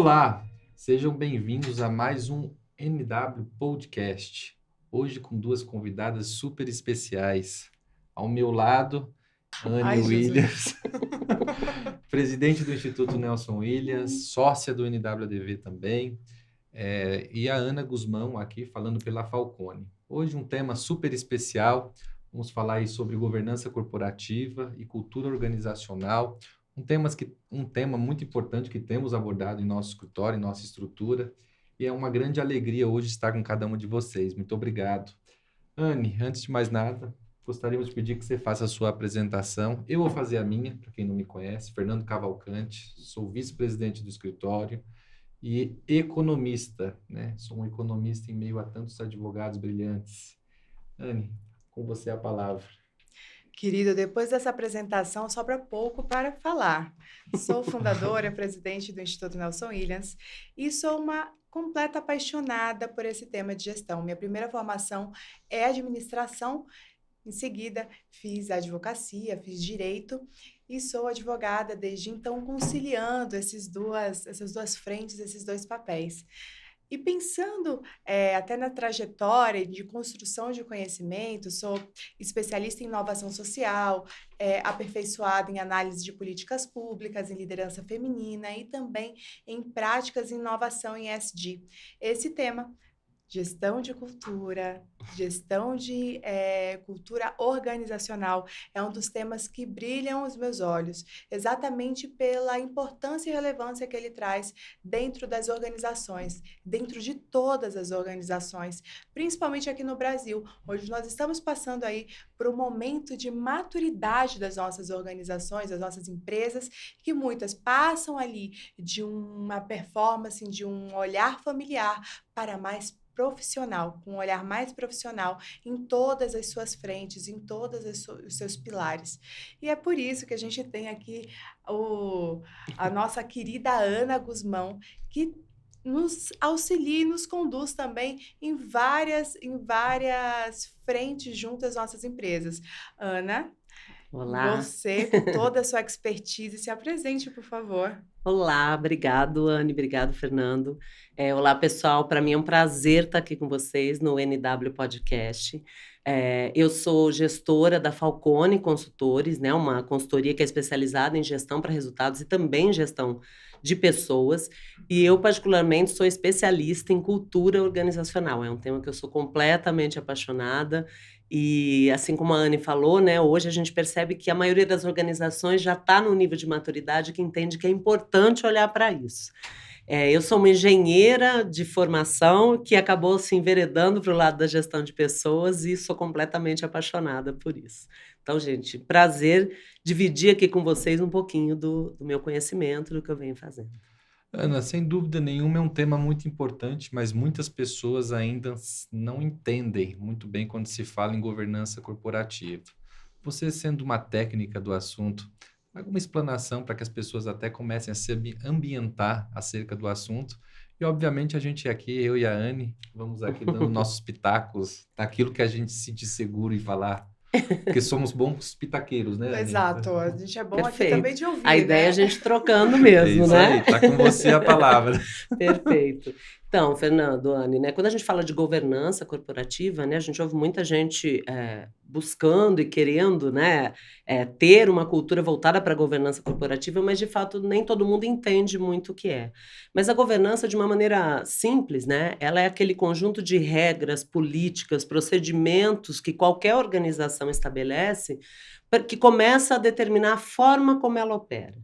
Olá, sejam bem-vindos a mais um NW Podcast. Hoje com duas convidadas super especiais. Ao meu lado, Anne Ai, Jesus. Williams, presidente do Instituto Nelson Williams, sócia do NWDV também, e a Ana Guzmão aqui falando pela Falcone. Hoje um tema super especial, vamos falar aí sobre governança corporativa e cultura organizacional, um tema muito importante que temos abordado em nosso escritório, em nossa estrutura, e é uma grande alegria hoje estar com cada uma de vocês. Muito obrigado. Anne, antes de mais nada, gostaríamos de pedir que você faça a sua apresentação. Eu vou fazer a minha, para quem não me conhece, Fernando Cavalcante, sou vice-presidente do escritório e economista, né? Sou um economista em meio a tantos advogados brilhantes. Anne, com você a palavra. Querido, depois dessa apresentação, sobra pouco para falar. Sou fundadora e presidente do Instituto Nelson Williams e sou uma completa apaixonada por esse tema de gestão. Minha primeira formação é administração, em seguida fiz advocacia, fiz direito e sou advogada desde então, conciliando essas duas frentes, esses dois papéis. E pensando até na trajetória de construção de conhecimento, sou especialista em inovação social, aperfeiçoada em análise de políticas públicas, em liderança feminina e também em práticas de inovação em ESG. Esse tema, gestão de cultura, gestão de cultura organizacional, é um dos temas que brilham os meus olhos, exatamente pela importância e relevância que ele traz dentro das organizações, dentro de todas as organizações, principalmente aqui no Brasil, onde nós estamos passando aí por um momento de maturidade das nossas organizações, das nossas empresas, que muitas passam ali de uma performance, de um olhar familiar para mais profissional, com um olhar mais profissional em todas as suas frentes, em todos os seus pilares. E é por isso que a gente tem aqui a nossa querida Ana Guzmão, que nos auxilia e nos conduz também em várias frentes junto às nossas empresas. Ana, Olá, você, com toda a sua expertise, se apresente, por favor. olá, obrigado, Anne, obrigado, Fernando. Olá, pessoal, para mim é um prazer estar aqui com vocês no NW Podcast. Eu sou gestora da Falcone Consultores, né, uma consultoria que é especializada em gestão para resultados e também em gestão de pessoas, e eu, particularmente, sou especialista em cultura organizacional. É um tema que eu sou completamente apaixonada. E assim como a Anne falou, né, hoje a gente percebe que a maioria das organizações já está no nível de maturidade que entende que é importante olhar para isso. Eu sou uma engenheira de formação que acabou se enveredando para o lado da gestão de pessoas e sou completamente apaixonada por isso. Então, gente, prazer dividir aqui com vocês um pouquinho do meu conhecimento, do que eu venho fazendo. Ana, sem dúvida nenhuma é um tema muito importante, mas muitas pessoas ainda não entendem muito bem quando se fala em governança corporativa. Você, sendo uma técnica do assunto, alguma explanação para que as pessoas até comecem a se ambientar acerca do assunto? E, obviamente, a gente aqui, eu e a Anne, vamos aqui dando nossos pitacos naquilo que a gente se sentir seguro em falar, porque somos bons pitaqueiros, né, Anne? Exato, a gente é bom aqui Perfeito. também de ouvir, A ideia é né? a gente trocando É mesmo, isso né? aí, tá com você a palavra. Perfeito. Então, Fernando, Anne, né, quando a gente fala de governança corporativa, né, a gente ouve muita gente buscando e querendo, né, ter uma cultura voltada para a governança corporativa, mas de fato nem todo mundo entende muito o que é. Mas a governança, de uma maneira simples, né, ela é aquele conjunto de regras, políticas, procedimentos que qualquer organização estabelece, que começa a determinar a forma como ela opera.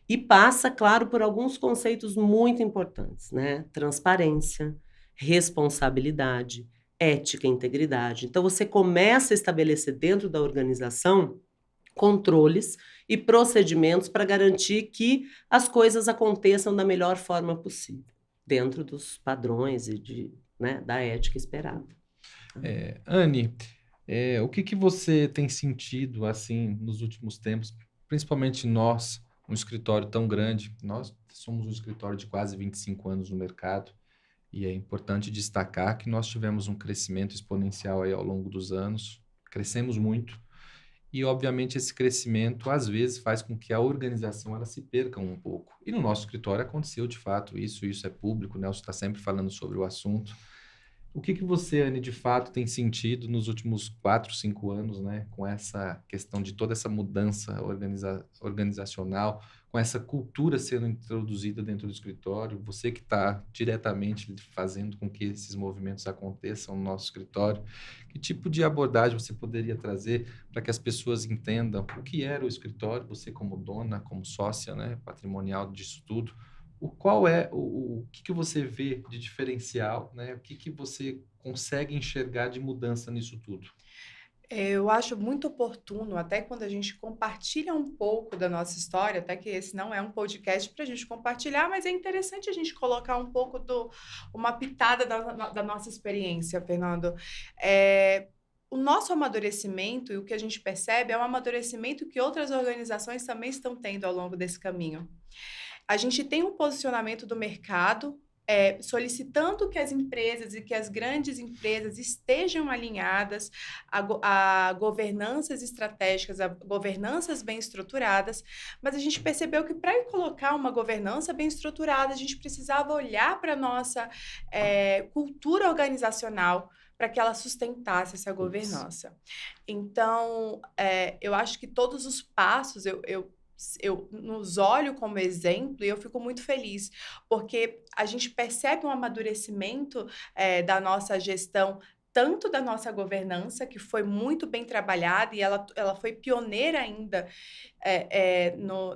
E passa, claro, por alguns conceitos muito importantes, né? Transparência, responsabilidade, ética e integridade. Então, você começa a estabelecer dentro da organização controles e procedimentos para garantir que as coisas aconteçam da melhor forma possível, dentro dos padrões né, da ética esperada. Anne, o que você tem sentido assim nos últimos tempos, principalmente nós, um escritório tão grande, nós somos um escritório de quase 25 anos no mercado, e é importante destacar que nós tivemos um crescimento exponencial aí ao longo dos anos, crescemos muito, E, obviamente, esse crescimento, às vezes, faz com que a organização ela se perca um pouco. E no nosso escritório aconteceu, de fato, isso é público, o Nelson está sempre falando sobre o assunto. O que você, Anne, de fato tem sentido nos últimos 4, 5 anos, né, com essa questão de toda essa mudança organizacional, com essa cultura sendo introduzida dentro do escritório, você que está diretamente fazendo com que esses movimentos aconteçam no nosso escritório, que tipo de abordagem você poderia trazer para que as pessoas entendam o que era o escritório, você como dona, como sócia, né, patrimonial disso tudo, qual é o que você vê de diferencial, né? O que você consegue enxergar de mudança nisso tudo? Eu acho muito oportuno, até quando a gente compartilha um pouco da nossa história, até que esse não é um podcast para a gente compartilhar, mas é interessante a gente colocar um pouco uma pitada da nossa experiência, Fernando. O nosso amadurecimento e o que a gente percebe é um amadurecimento que outras organizações também estão tendo ao longo desse caminho. A gente tem um posicionamento do mercado solicitando que as empresas e que as grandes empresas estejam alinhadas a governanças estratégicas, a governanças bem estruturadas, mas a gente percebeu que para colocar uma governança bem estruturada, a gente precisava olhar para a nossa cultura organizacional para que ela sustentasse essa governança. Então, eu acho que todos os passos, eu nos olho como exemplo e eu fico muito feliz, porque a gente percebe um amadurecimento da nossa gestão, tanto da nossa governança, que foi muito bem trabalhada e ela foi pioneira ainda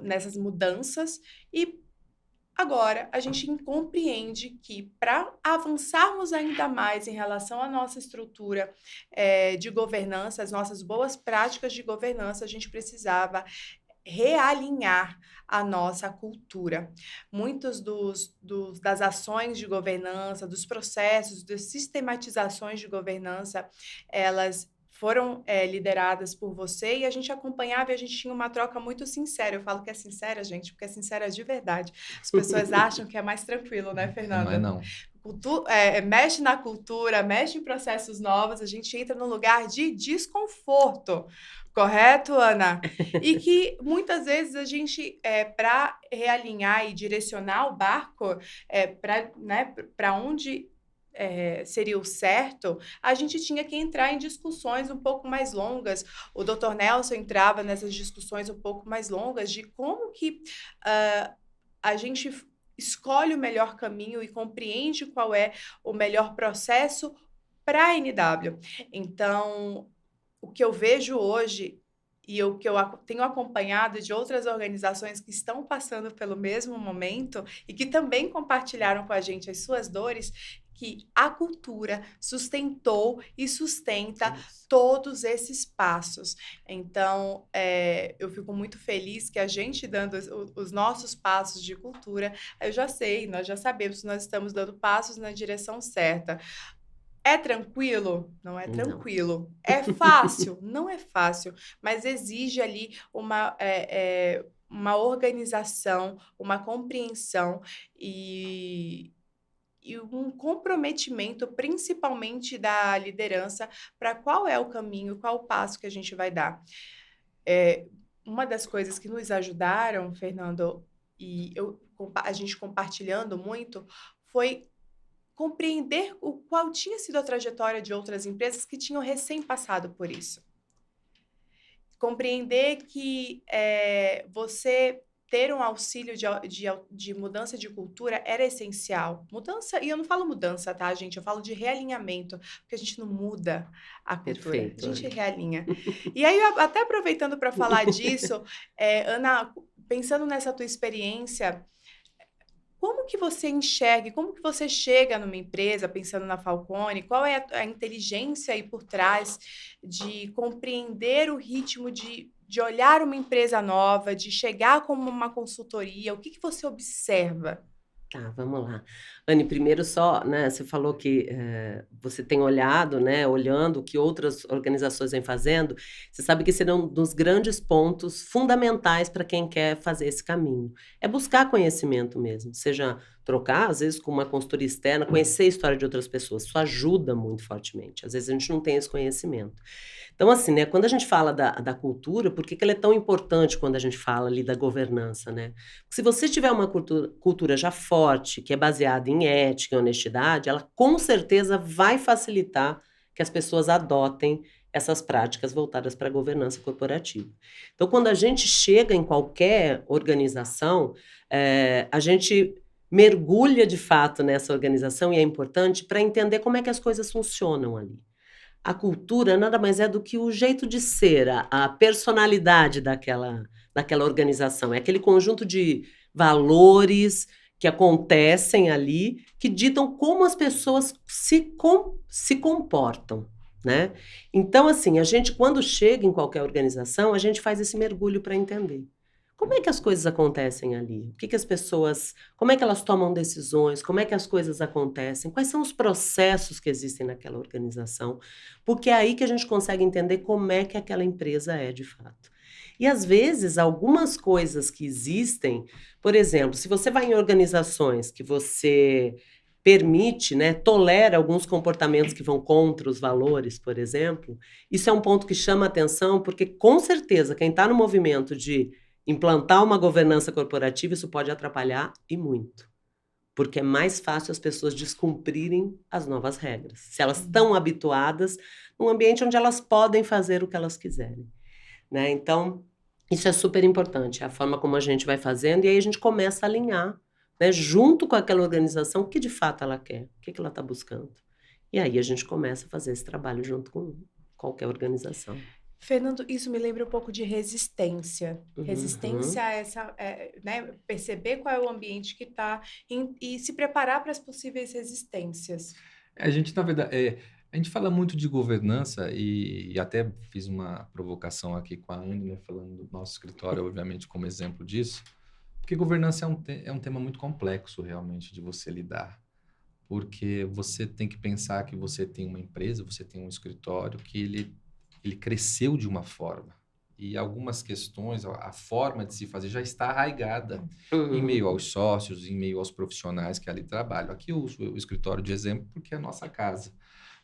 nessas mudanças, e agora a gente compreende que para avançarmos ainda mais em relação à nossa estrutura de governança, as nossas boas práticas de governança, a gente precisava realinhar a nossa cultura. Muitas das ações de governança, dos processos, das sistematizações de governança, elas foram lideradas por você e a gente acompanhava e a gente tinha uma troca muito sincera. Eu falo que é sincera, gente, porque é sincera de verdade. As pessoas acham que é mais tranquilo, né, Fernanda? Não é não. Mexe na cultura, mexe em processos novos, a gente entra num lugar de desconforto. Correto, Ana? E que muitas vezes a gente, para realinhar e direcionar o barco para onde seria o certo, a gente tinha que entrar em discussões um pouco mais longas. O Dr. Nelson entrava nessas discussões um pouco mais longas de como que a gente escolhe o melhor caminho e compreende qual é o melhor processo para a NW. Então, o que eu vejo hoje e o que eu tenho acompanhado de outras organizações que estão passando pelo mesmo momento e que também compartilharam com a gente as suas dores, que a cultura sustentou e sustenta todos esses passos. Então, eu fico muito feliz que a gente dando os nossos passos de cultura, nós já sabemos que nós estamos dando passos na direção certa. É tranquilo? Não é tranquilo. Não. É fácil? Não é fácil, mas exige ali uma organização, uma compreensão e um comprometimento, principalmente da liderança, para qual é o caminho, qual o passo que a gente vai dar. Uma das coisas que nos ajudaram, Fernando, e a gente compartilhando muito, foi compreender qual tinha sido a trajetória de outras empresas que tinham recém passado por isso. Compreender que você ter um auxílio de mudança de cultura era essencial. Mudança, e eu não falo mudança, tá, gente? Eu falo de realinhamento, porque a gente não muda a cultura, perfeito, a gente realinha. E aí, até aproveitando para falar disso, Ana, pensando nessa tua experiência, como que você enxerga, como que você chega numa empresa, pensando na Falcone, qual é a inteligência aí por trás de compreender o ritmo de olhar uma empresa nova, de chegar como uma consultoria, o que você observa? Tá, vamos lá. Anne, primeiro só, né, você falou que você tem olhado, né, olhando o que outras organizações vêm fazendo, você sabe que esse é um dos grandes pontos fundamentais para quem quer fazer esse caminho. É buscar conhecimento mesmo, seja trocar, às vezes, com uma consultoria externa, conhecer a história de outras pessoas. Isso ajuda muito fortemente. Às vezes a gente não tem esse conhecimento. Então, assim, né, quando a gente fala da cultura, por que ela é tão importante quando a gente fala ali da governança, né? Porque se você tiver uma cultura já forte, que é baseada em ética e honestidade, ela com certeza vai facilitar que as pessoas adotem essas práticas voltadas para a governança corporativa. Então, quando a gente chega em qualquer organização, a gente mergulha de fato nessa organização, e é importante para entender como é que as coisas funcionam ali. A cultura nada mais é do que o jeito de ser, a personalidade daquela organização. É aquele conjunto de valores que acontecem ali, que ditam como as pessoas se comportam, né? Então, assim, a gente, quando chega em qualquer organização, a gente faz esse mergulho para entender. Como é que as coisas acontecem ali? O que as pessoas, como é que elas tomam decisões? Como é que as coisas acontecem? Quais são os processos que existem naquela organização? Porque é aí que a gente consegue entender como é que aquela empresa é de fato. E às vezes, algumas coisas que existem, por exemplo, se você vai em organizações que você permite, né, tolera alguns comportamentos que vão contra os valores, por exemplo, isso é um ponto que chama atenção, porque com certeza quem está no movimento de implantar uma governança corporativa, isso pode atrapalhar e muito. Porque é mais fácil as pessoas descumprirem as novas regras. Se elas estão habituadas num ambiente onde elas podem fazer o que elas quiserem, né? Então, isso é super importante, é a forma como a gente vai fazendo, e aí a gente começa a alinhar, né, junto com aquela organização, o que de fato ela quer, o que ela está buscando. E aí a gente começa a fazer esse trabalho junto com qualquer organização. Fernando, isso me lembra um pouco de resistência. Resistência a essa, né, perceber qual é o ambiente que está e se preparar para as possíveis resistências. A gente, na verdade, a gente fala muito de governança e até fiz uma provocação aqui com a Anne, né, falando do nosso escritório, obviamente, como exemplo disso, porque governança é um tema muito complexo, realmente, de você lidar. Porque você tem que pensar que você tem uma empresa, você tem um escritório que ele cresceu de uma forma. E algumas questões, a forma de se fazer já está arraigada em meio aos sócios, em meio aos profissionais que ali trabalham. Aqui eu uso o escritório de exemplo porque é a nossa casa.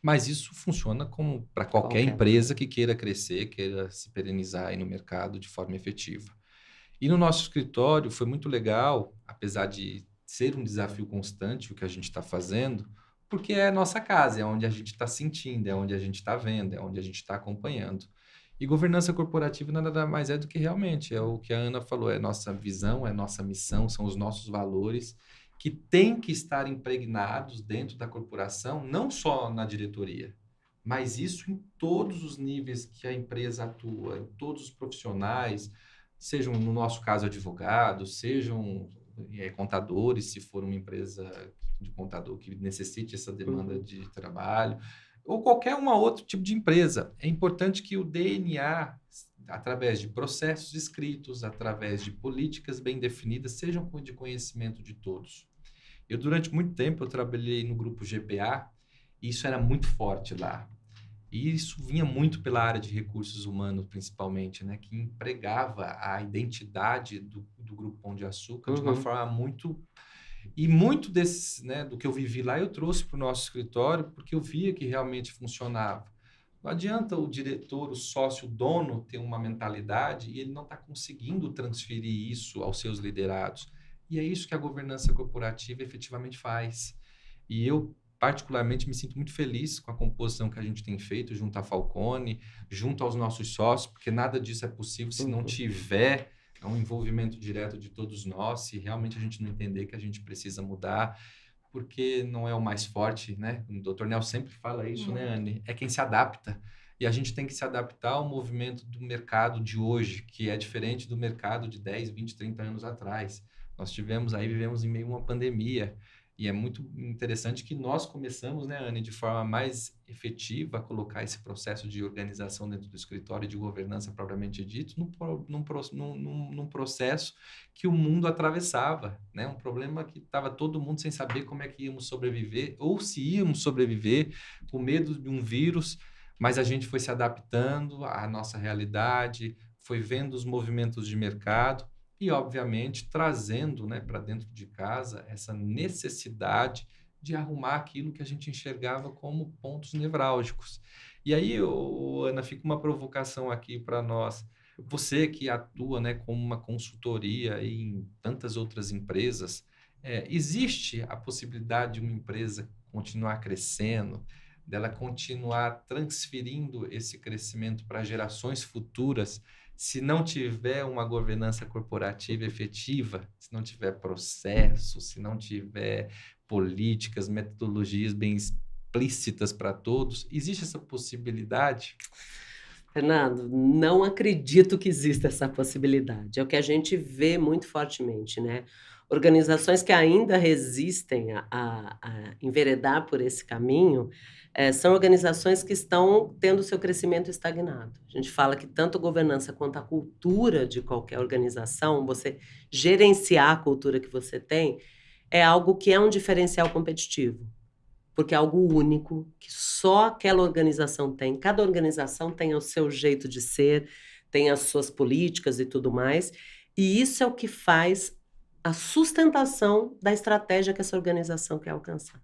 Mas isso funciona como para qualquer empresa que queira crescer, queira se perenizar aí no mercado de forma efetiva. E no nosso escritório foi muito legal, apesar de ser um desafio constante o que a gente está fazendo, porque é a nossa casa, é onde a gente está sentindo, é onde a gente está vendo, é onde a gente está acompanhando. E governança corporativa nada mais é do que realmente, é o que a Ana falou, é nossa visão, é nossa missão, são os nossos valores que têm que estar impregnados dentro da corporação, não só na diretoria, mas isso em todos os níveis que a empresa atua, em todos os profissionais, sejam, no nosso caso, advogados, sejam contadores, se for uma empresa de contador que necessite essa demanda de trabalho, ou qualquer outro tipo de empresa. É importante que o DNA, através de processos escritos, através de políticas bem definidas, sejam de conhecimento de todos. Eu, durante muito tempo, eu trabalhei no grupo GPA, e isso era muito forte lá. E isso vinha muito pela área de recursos humanos, principalmente, né? Que empregava a identidade do Grupo Pão de Açúcar de uma forma muito... E muito desses, né, do que eu vivi lá, eu trouxe para o nosso escritório, porque eu via que realmente funcionava. Não adianta o diretor, o sócio, o dono ter uma mentalidade e ele não está conseguindo transferir isso aos seus liderados. E é isso que a governança corporativa efetivamente faz. E eu, particularmente, me sinto muito feliz com a composição que a gente tem feito junto à Falcone, junto aos nossos sócios, porque nada disso é possível se não tiver um envolvimento direto de todos nós, se realmente a gente não entender que a gente precisa mudar, porque não é o mais forte, né? O Dr. Nel sempre fala isso, né, Anne? É quem se adapta. E a gente tem que se adaptar ao movimento do mercado de hoje, que é diferente do mercado de 10, 20, 30 anos atrás. Nós vivemos em meio a uma pandemia. E é muito interessante que nós começamos, né, Anne, de forma mais efetiva a colocar esse processo de organização dentro do escritório de governança propriamente dito num processo que o mundo atravessava, né? Um problema que estava todo mundo sem saber como é que íamos sobreviver ou se íamos sobreviver, com medo de um vírus, mas a gente foi se adaptando à nossa realidade, foi vendo os movimentos de mercado e, obviamente, trazendo, né, para dentro de casa essa necessidade de arrumar aquilo que a gente enxergava como pontos nevrálgicos. E aí, Ana, fica uma provocação aqui para nós. Você que atua, né, como uma consultoria em tantas outras empresas, existe a possibilidade de uma empresa continuar crescendo, dela continuar transferindo esse crescimento para gerações futuras, se não tiver uma governança corporativa efetiva, se não tiver processo, se não tiver políticas, metodologias bem explícitas para todos, existe essa possibilidade? Fernando, não acredito que exista essa possibilidade. É o que a gente vê muito fortemente, né? Organizações que ainda resistem a enveredar por esse caminho, são organizações que estão tendo seu crescimento estagnado. A gente fala que tanto a governança quanto a cultura de qualquer organização, você gerenciar a cultura que você tem, é algo que é um diferencial competitivo. Porque é algo único, que só aquela organização tem. Cada organização tem o seu jeito de ser, tem as suas políticas e tudo mais. E isso é o que faz a sustentação da estratégia que essa organização quer alcançar.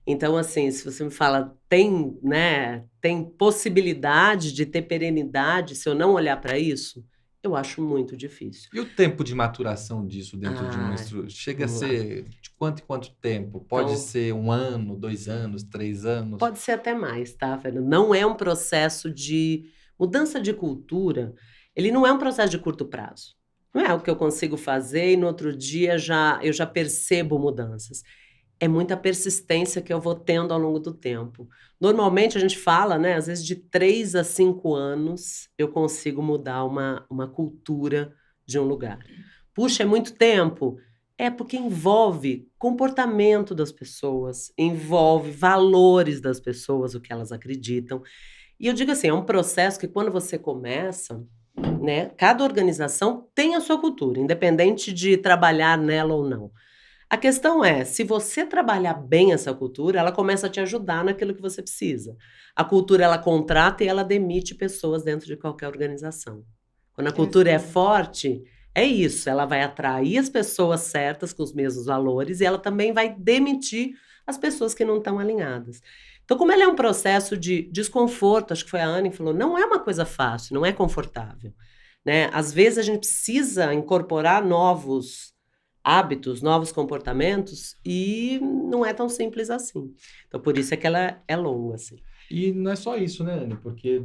Então, assim, se você me fala, tem possibilidade de ter perenidade se eu não olhar para isso? Eu acho muito difícil. E o tempo de maturação disso dentro de uma estrutura? Chega a vamos lá. ser de quanto em quanto tempo? Pode Então, ser 1 ano, 2 anos, 3 anos? pode ser até mais, tá, Fernando? Não é um processo de mudança de cultura, ele não é um processo de curto prazo. Não é o que eu consigo fazer e no outro dia eu já percebo mudanças. É muita persistência que eu vou tendo ao longo do tempo. Normalmente a gente fala, né, às vezes de 3 a 5 anos eu consigo mudar uma cultura de um lugar. Puxa, é muito tempo? É porque envolve comportamento das pessoas, envolve valores das pessoas, o que elas acreditam. E eu digo assim, é um processo que quando você começa, né, cada organização tem a sua cultura, independente de trabalhar nela ou não. A questão é, se você trabalhar bem essa cultura, ela começa a te ajudar naquilo que você precisa. A cultura, ela contrata e ela demite pessoas dentro de qualquer organização. Quando a cultura é forte, é isso, ela vai atrair as pessoas certas com os mesmos valores e ela também vai demitir as pessoas que não estão alinhadas. Então, como ele é um processo de desconforto, acho que foi a Anne que falou, não é uma coisa fácil, não é confortável, né? Às vezes a gente precisa incorporar novos hábitos, novos comportamentos e não é tão simples assim. Então, por isso é que ela é longa, assim. E não é só isso, né, Anne? Porque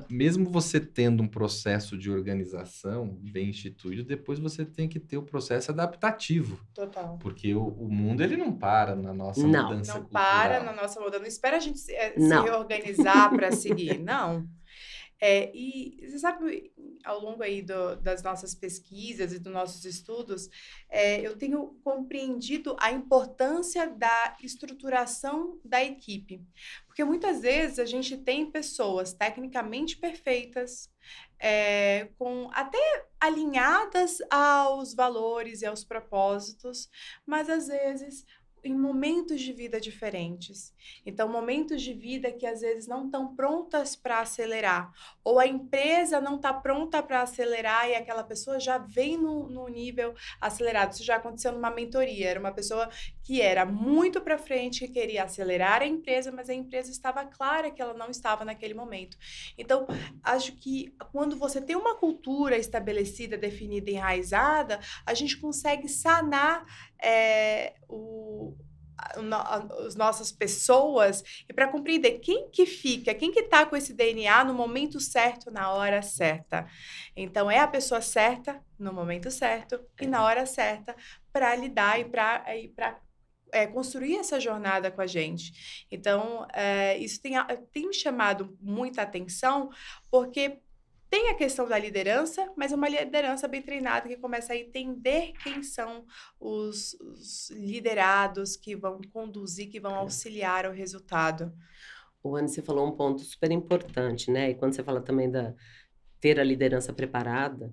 mesmo você tendo um processo de organização bem instituído, depois você tem que ter o processo adaptativo. Total. Porque o mundo, ele não para na nossa Não. mudança Não cultural. para na nossa mudança, não espera a gente se Não. reorganizar para seguir, não. E você sabe, ao longo aí das nossas pesquisas e dos nossos estudos, eu tenho compreendido a importância da estruturação da equipe. Porque muitas vezes a gente tem pessoas tecnicamente perfeitas, até alinhadas aos valores e aos propósitos, mas às vezes em momentos de vida diferentes. Então, momentos de vida que às vezes não estão prontas para acelerar, ou a empresa não está pronta para acelerar e aquela pessoa já vem no nível acelerado. Isso já aconteceu numa mentoria, era uma pessoa que era muito para frente, que queria acelerar a empresa, mas a empresa estava clara que ela não estava naquele momento. Então, acho que quando você tem uma cultura estabelecida, definida, enraizada, a gente consegue sanar as nossas pessoas e para compreender quem que fica, quem que está com esse DNA no momento certo, na hora certa. Então, é a pessoa certa, no momento certo e na hora certa para lidar e para construir essa jornada com a gente. Então, isso tem me chamado muita atenção, porque tem a questão da liderança, mas uma liderança bem treinada que começa a entender quem são os liderados que vão conduzir, que vão auxiliar o resultado. Anne, você falou um ponto super importante, né? E quando você fala também ter a liderança preparada,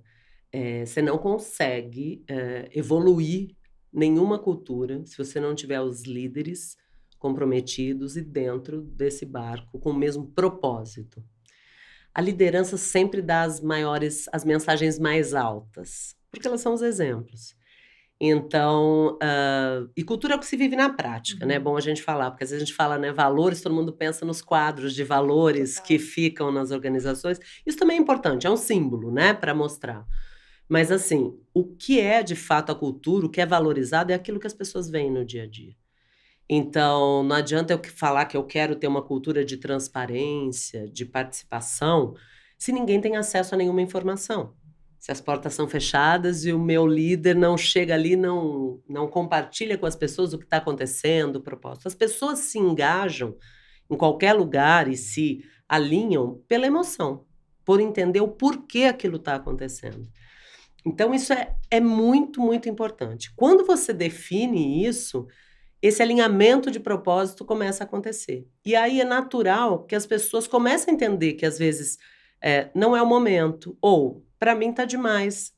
você não consegue evoluir nenhuma cultura se você não tiver os líderes comprometidos e dentro desse barco com o mesmo propósito. A liderança sempre dá as mensagens mais altas, Porque elas são os exemplos. Então, e cultura é o que se vive na prática, né? É bom a gente falar, porque às vezes a gente fala, né, valores, todo mundo pensa nos quadros de valores Total. que ficam nas organizações. Isso também é importante, é um símbolo, né, para mostrar. Mas, assim, o que é de fato a cultura, o que é valorizado é aquilo que as pessoas veem no dia a dia. Então, não adianta eu falar que eu quero ter uma cultura de transparência, de participação, se ninguém tem acesso a nenhuma informação. Se as portas são fechadas e o meu líder não chega ali, não compartilha com as pessoas o que está acontecendo, o propósito. As pessoas se engajam em qualquer lugar e se alinham pela emoção, por entender o porquê aquilo está acontecendo. Então, isso é muito, muito importante. Quando você define isso, esse alinhamento de propósito começa a acontecer. E aí é natural que as pessoas comecem a entender que, às vezes, não é o momento, ou, para mim, está demais,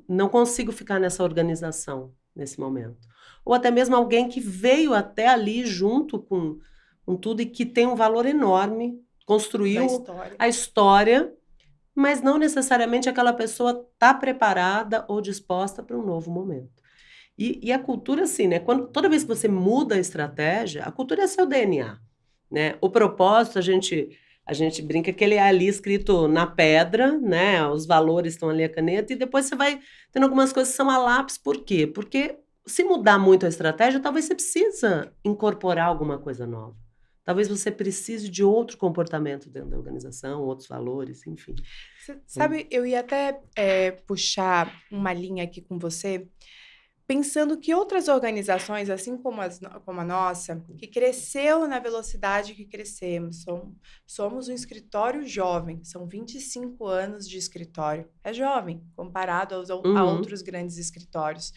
não consigo ficar nessa organização nesse momento. Ou até mesmo alguém que veio até ali junto com tudo e que tem um valor enorme, construiu a história, mas não necessariamente aquela pessoa está preparada ou disposta para um novo momento. E a cultura, assim, né? Toda vez que você muda a estratégia, a cultura é seu DNA, né? O propósito, a gente brinca que ele é ali escrito na pedra, né? Os valores estão ali a caneta, e depois você vai tendo algumas coisas que são a lápis. Por quê? Porque se mudar muito a estratégia, talvez você precisa incorporar alguma coisa nova. Talvez você precise de outro comportamento dentro da organização, outros valores, enfim. Sabe, eu ia até puxar uma linha aqui com você, pensando que outras organizações, assim como a nossa, que cresceu na velocidade que crescemos, somos um escritório jovem, são 25 anos de escritório. É jovem, comparado a outros grandes escritórios.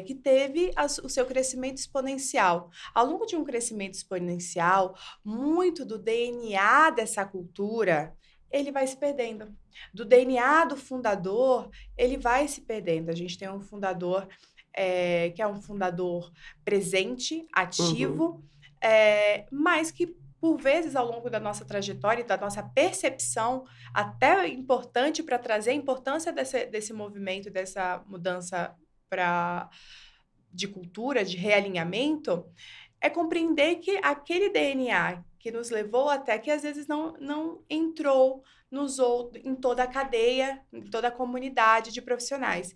Que teve o seu crescimento exponencial. Ao longo de um crescimento exponencial, muito do DNA dessa cultura, ele vai se perdendo. Do DNA do fundador, ele vai se perdendo. A gente tem um fundador que é um fundador presente, ativo, mas que, por vezes, ao longo da nossa trajetória e da nossa percepção, até importante para trazer a importância desse movimento, dessa mudança de cultura, de realinhamento, é compreender que aquele DNA que nos levou até aqui, às vezes não entrou em toda a cadeia, em toda a comunidade de profissionais.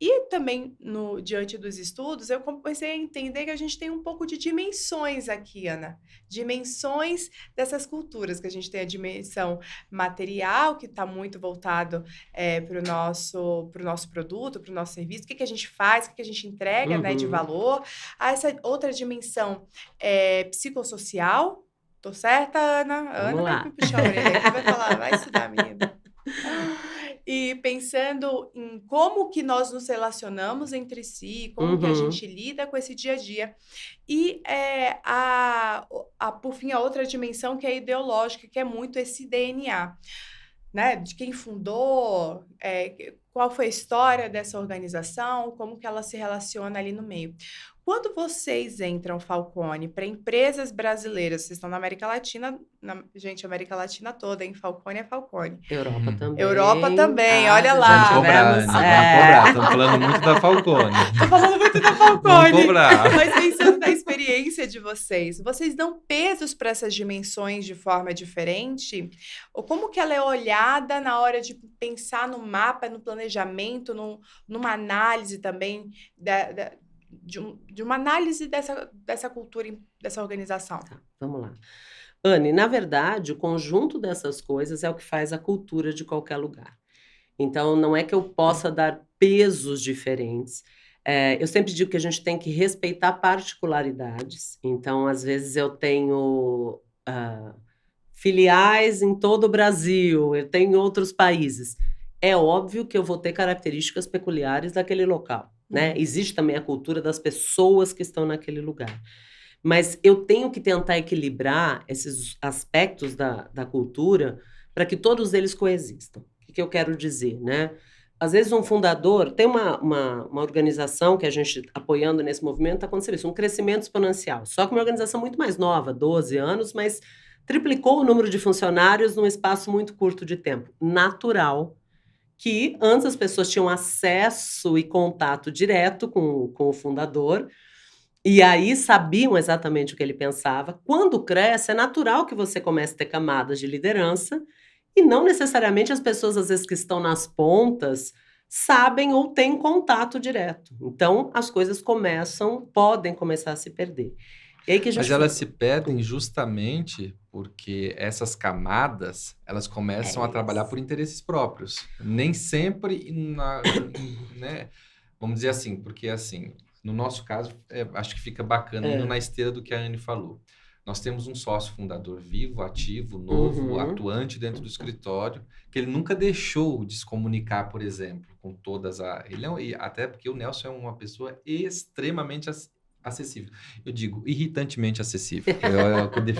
E também, diante dos estudos, eu comecei a entender que a gente tem um pouco de dimensões aqui, Ana. Dimensões dessas culturas, que a gente tem a dimensão material, que está muito voltado para o nosso produto, para o nosso serviço, o que a gente faz, o que a gente entrega, né, de valor. Há essa outra dimensão psicossocial. Tô certa, Ana? Vamos lá. Vai me puxar a orelha aqui, vai falar, vai estudar, menina. E pensando em como que nós nos relacionamos entre si, como que a gente lida com esse dia a dia. E, por fim, a outra dimensão que é ideológica, que é muito esse DNA, né? De quem fundou, qual foi a história dessa organização, como que ela se relaciona ali no meio. Quando vocês entram, Falcone, para empresas brasileiras, vocês estão na América Latina, gente, América Latina toda, hein? Falcone é Falcone. Europa também. Europa também, olha lá. Vamos cobrar, vamos cobrar. Estamos falando muito da Falcone. Estou falando muito da Falcone. Vamos cobrar. Mas pensando na experiência de vocês dão pesos para essas dimensões de forma diferente? Ou como que ela é olhada na hora de pensar no mapa, no planejamento, numa análise também de uma análise dessa cultura, dessa organização? Tá, vamos lá. Anne, na verdade, o conjunto dessas coisas é o que faz a cultura de qualquer lugar. Então, não é que eu possa dar pesos diferentes. Eu sempre digo que a gente tem que respeitar particularidades. Então, às vezes, eu tenho filiais em todo o Brasil, eu tenho em outros países. É óbvio que eu vou ter características peculiares daquele local, né? Existe também a cultura das pessoas que estão naquele lugar. Mas eu tenho que tentar equilibrar esses aspectos da cultura para que todos eles coexistam. O que eu quero dizer, né? Às vezes um fundador, tem uma organização que a gente, apoiando nesse movimento, está acontecendo isso, um crescimento exponencial. Só que uma organização muito mais nova, 12 anos, mas triplicou o número de funcionários num espaço muito curto de tempo. Natural que antes as pessoas tinham acesso e contato direto com o fundador, e aí sabiam exatamente o que ele pensava. Quando cresce, é natural que você comece a ter camadas de liderança, e não necessariamente as pessoas, às vezes, que estão nas pontas, sabem ou têm contato direto. Então, as coisas podem começar a se perder. E aí que a gente Mas elas se perdem justamente porque essas camadas, elas começam a trabalhar por interesses próprios. Nem sempre, né? Vamos dizer assim, porque assim, no nosso caso, acho que fica bacana, indo na esteira do que a Anne falou. Nós temos um sócio fundador vivo, ativo, novo, atuante dentro do escritório, que ele nunca deixou de se comunicar, por exemplo, com todas até porque o Nelson é uma pessoa extremamente acessível. Eu digo irritantemente acessível,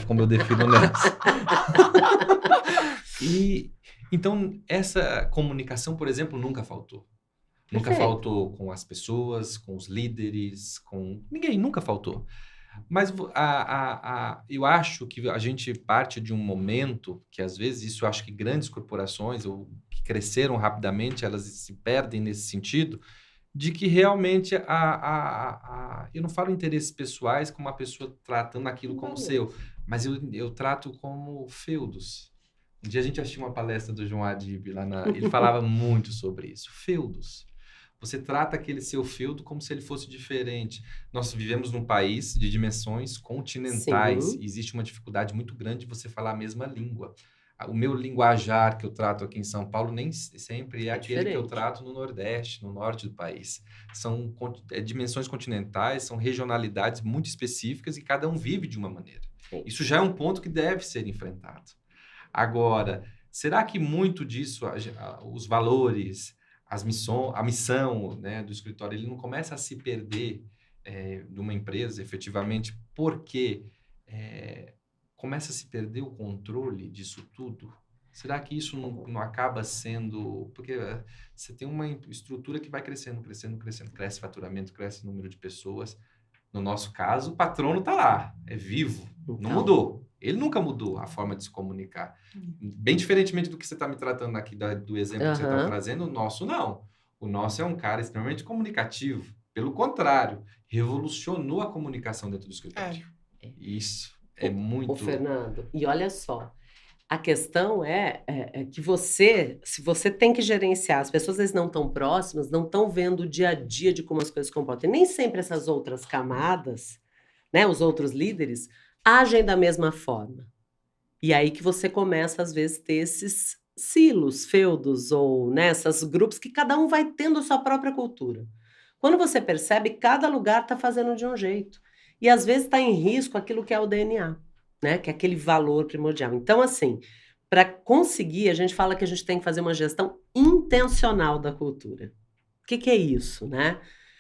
como eu defino o Nelson. E então essa comunicação, por exemplo, nunca faltou. Nunca faltou com as pessoas, com os líderes, com ninguém, nunca faltou. Mas eu acho que a gente parte de um momento que, às vezes, isso eu acho que grandes corporações ou que cresceram rapidamente, elas se perdem nesse sentido, de que realmente eu não falo interesses pessoais como uma pessoa tratando aquilo como seu, mas eu trato como feudos. Um dia a gente assistiu uma palestra do João Adib ele falava muito sobre isso, feudos. Você trata aquele seu feudo como se ele fosse diferente. Nós vivemos num país de dimensões continentais. Sim. Existe uma dificuldade muito grande de você falar a mesma língua. O meu linguajar que eu trato aqui em São Paulo nem sempre é aquele que eu trato no Nordeste, no Norte do país. São dimensões continentais, são regionalidades muito específicas e cada um vive de uma maneira. Isso já é um ponto que deve ser enfrentado. Agora, será que muito disso, os valores, a missão, né, do escritório, ele não começa a se perder de uma empresa, efetivamente, porque começa a se perder o controle disso tudo? Será que isso não acaba sendo... Porque você tem uma estrutura que vai crescendo. Cresce faturamento, cresce o número de pessoas. No nosso caso, o patrono está lá, é vivo, não mudou. Ele nunca mudou a forma de se comunicar. Bem diferentemente do que você está me tratando aqui, do exemplo que você está trazendo, o nosso não. O nosso é um cara extremamente comunicativo. Pelo contrário, revolucionou a comunicação dentro do escritório. Isso é muito... Ô, Fernando, e olha só, a questão é que se você tem que gerenciar, as pessoas às vezes não estão próximas, não estão vendo o dia a dia de como as coisas se comportam. E nem sempre essas outras camadas, né, os outros líderes, agem da mesma forma. E aí que você começa, às vezes, ter esses silos, feudos, ou essas grupos que cada um vai tendo a sua própria cultura. Quando você percebe, cada lugar está fazendo de um jeito. E, às vezes, está em risco aquilo que é o DNA, né? Que é aquele valor primordial. Então, assim, para conseguir, a gente fala que a gente tem que fazer uma gestão intencional da cultura. O que é isso, né?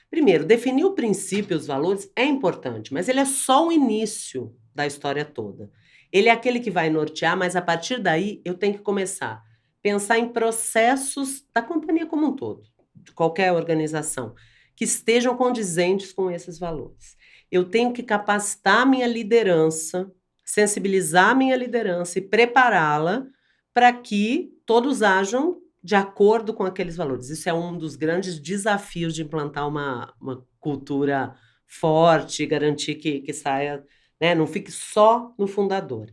Primeiro, definir o princípio e os valores é importante, mas ele é só o início da história toda. Ele é aquele que vai nortear, mas a partir daí eu tenho que começar a pensar em processos da companhia como um todo, de qualquer organização, que estejam condizentes com esses valores. Eu tenho que capacitar a minha liderança, sensibilizar a minha liderança e prepará-la para que todos ajam de acordo com aqueles valores. Isso é um dos grandes desafios de implantar uma cultura forte, garantir que saia, né, não fique só no fundador.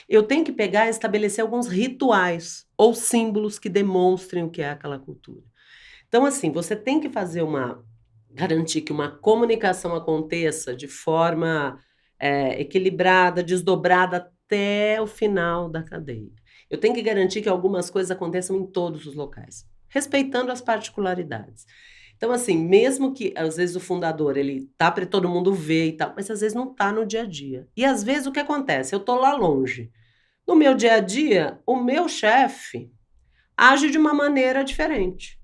Eu tenho que pegar e estabelecer alguns rituais ou símbolos que demonstrem o que é aquela cultura. Então, assim, você tem que garantir que uma comunicação aconteça de forma equilibrada, desdobrada até o final da cadeia. Eu tenho que garantir que algumas coisas aconteçam em todos os locais, respeitando as particularidades. Então, assim, mesmo que, às vezes, o fundador, ele tá para todo mundo ver e tal, mas às vezes não tá no dia a dia. E, às vezes, o que acontece? Eu tô lá longe. No meu dia a dia, o meu chefe age de uma maneira diferente.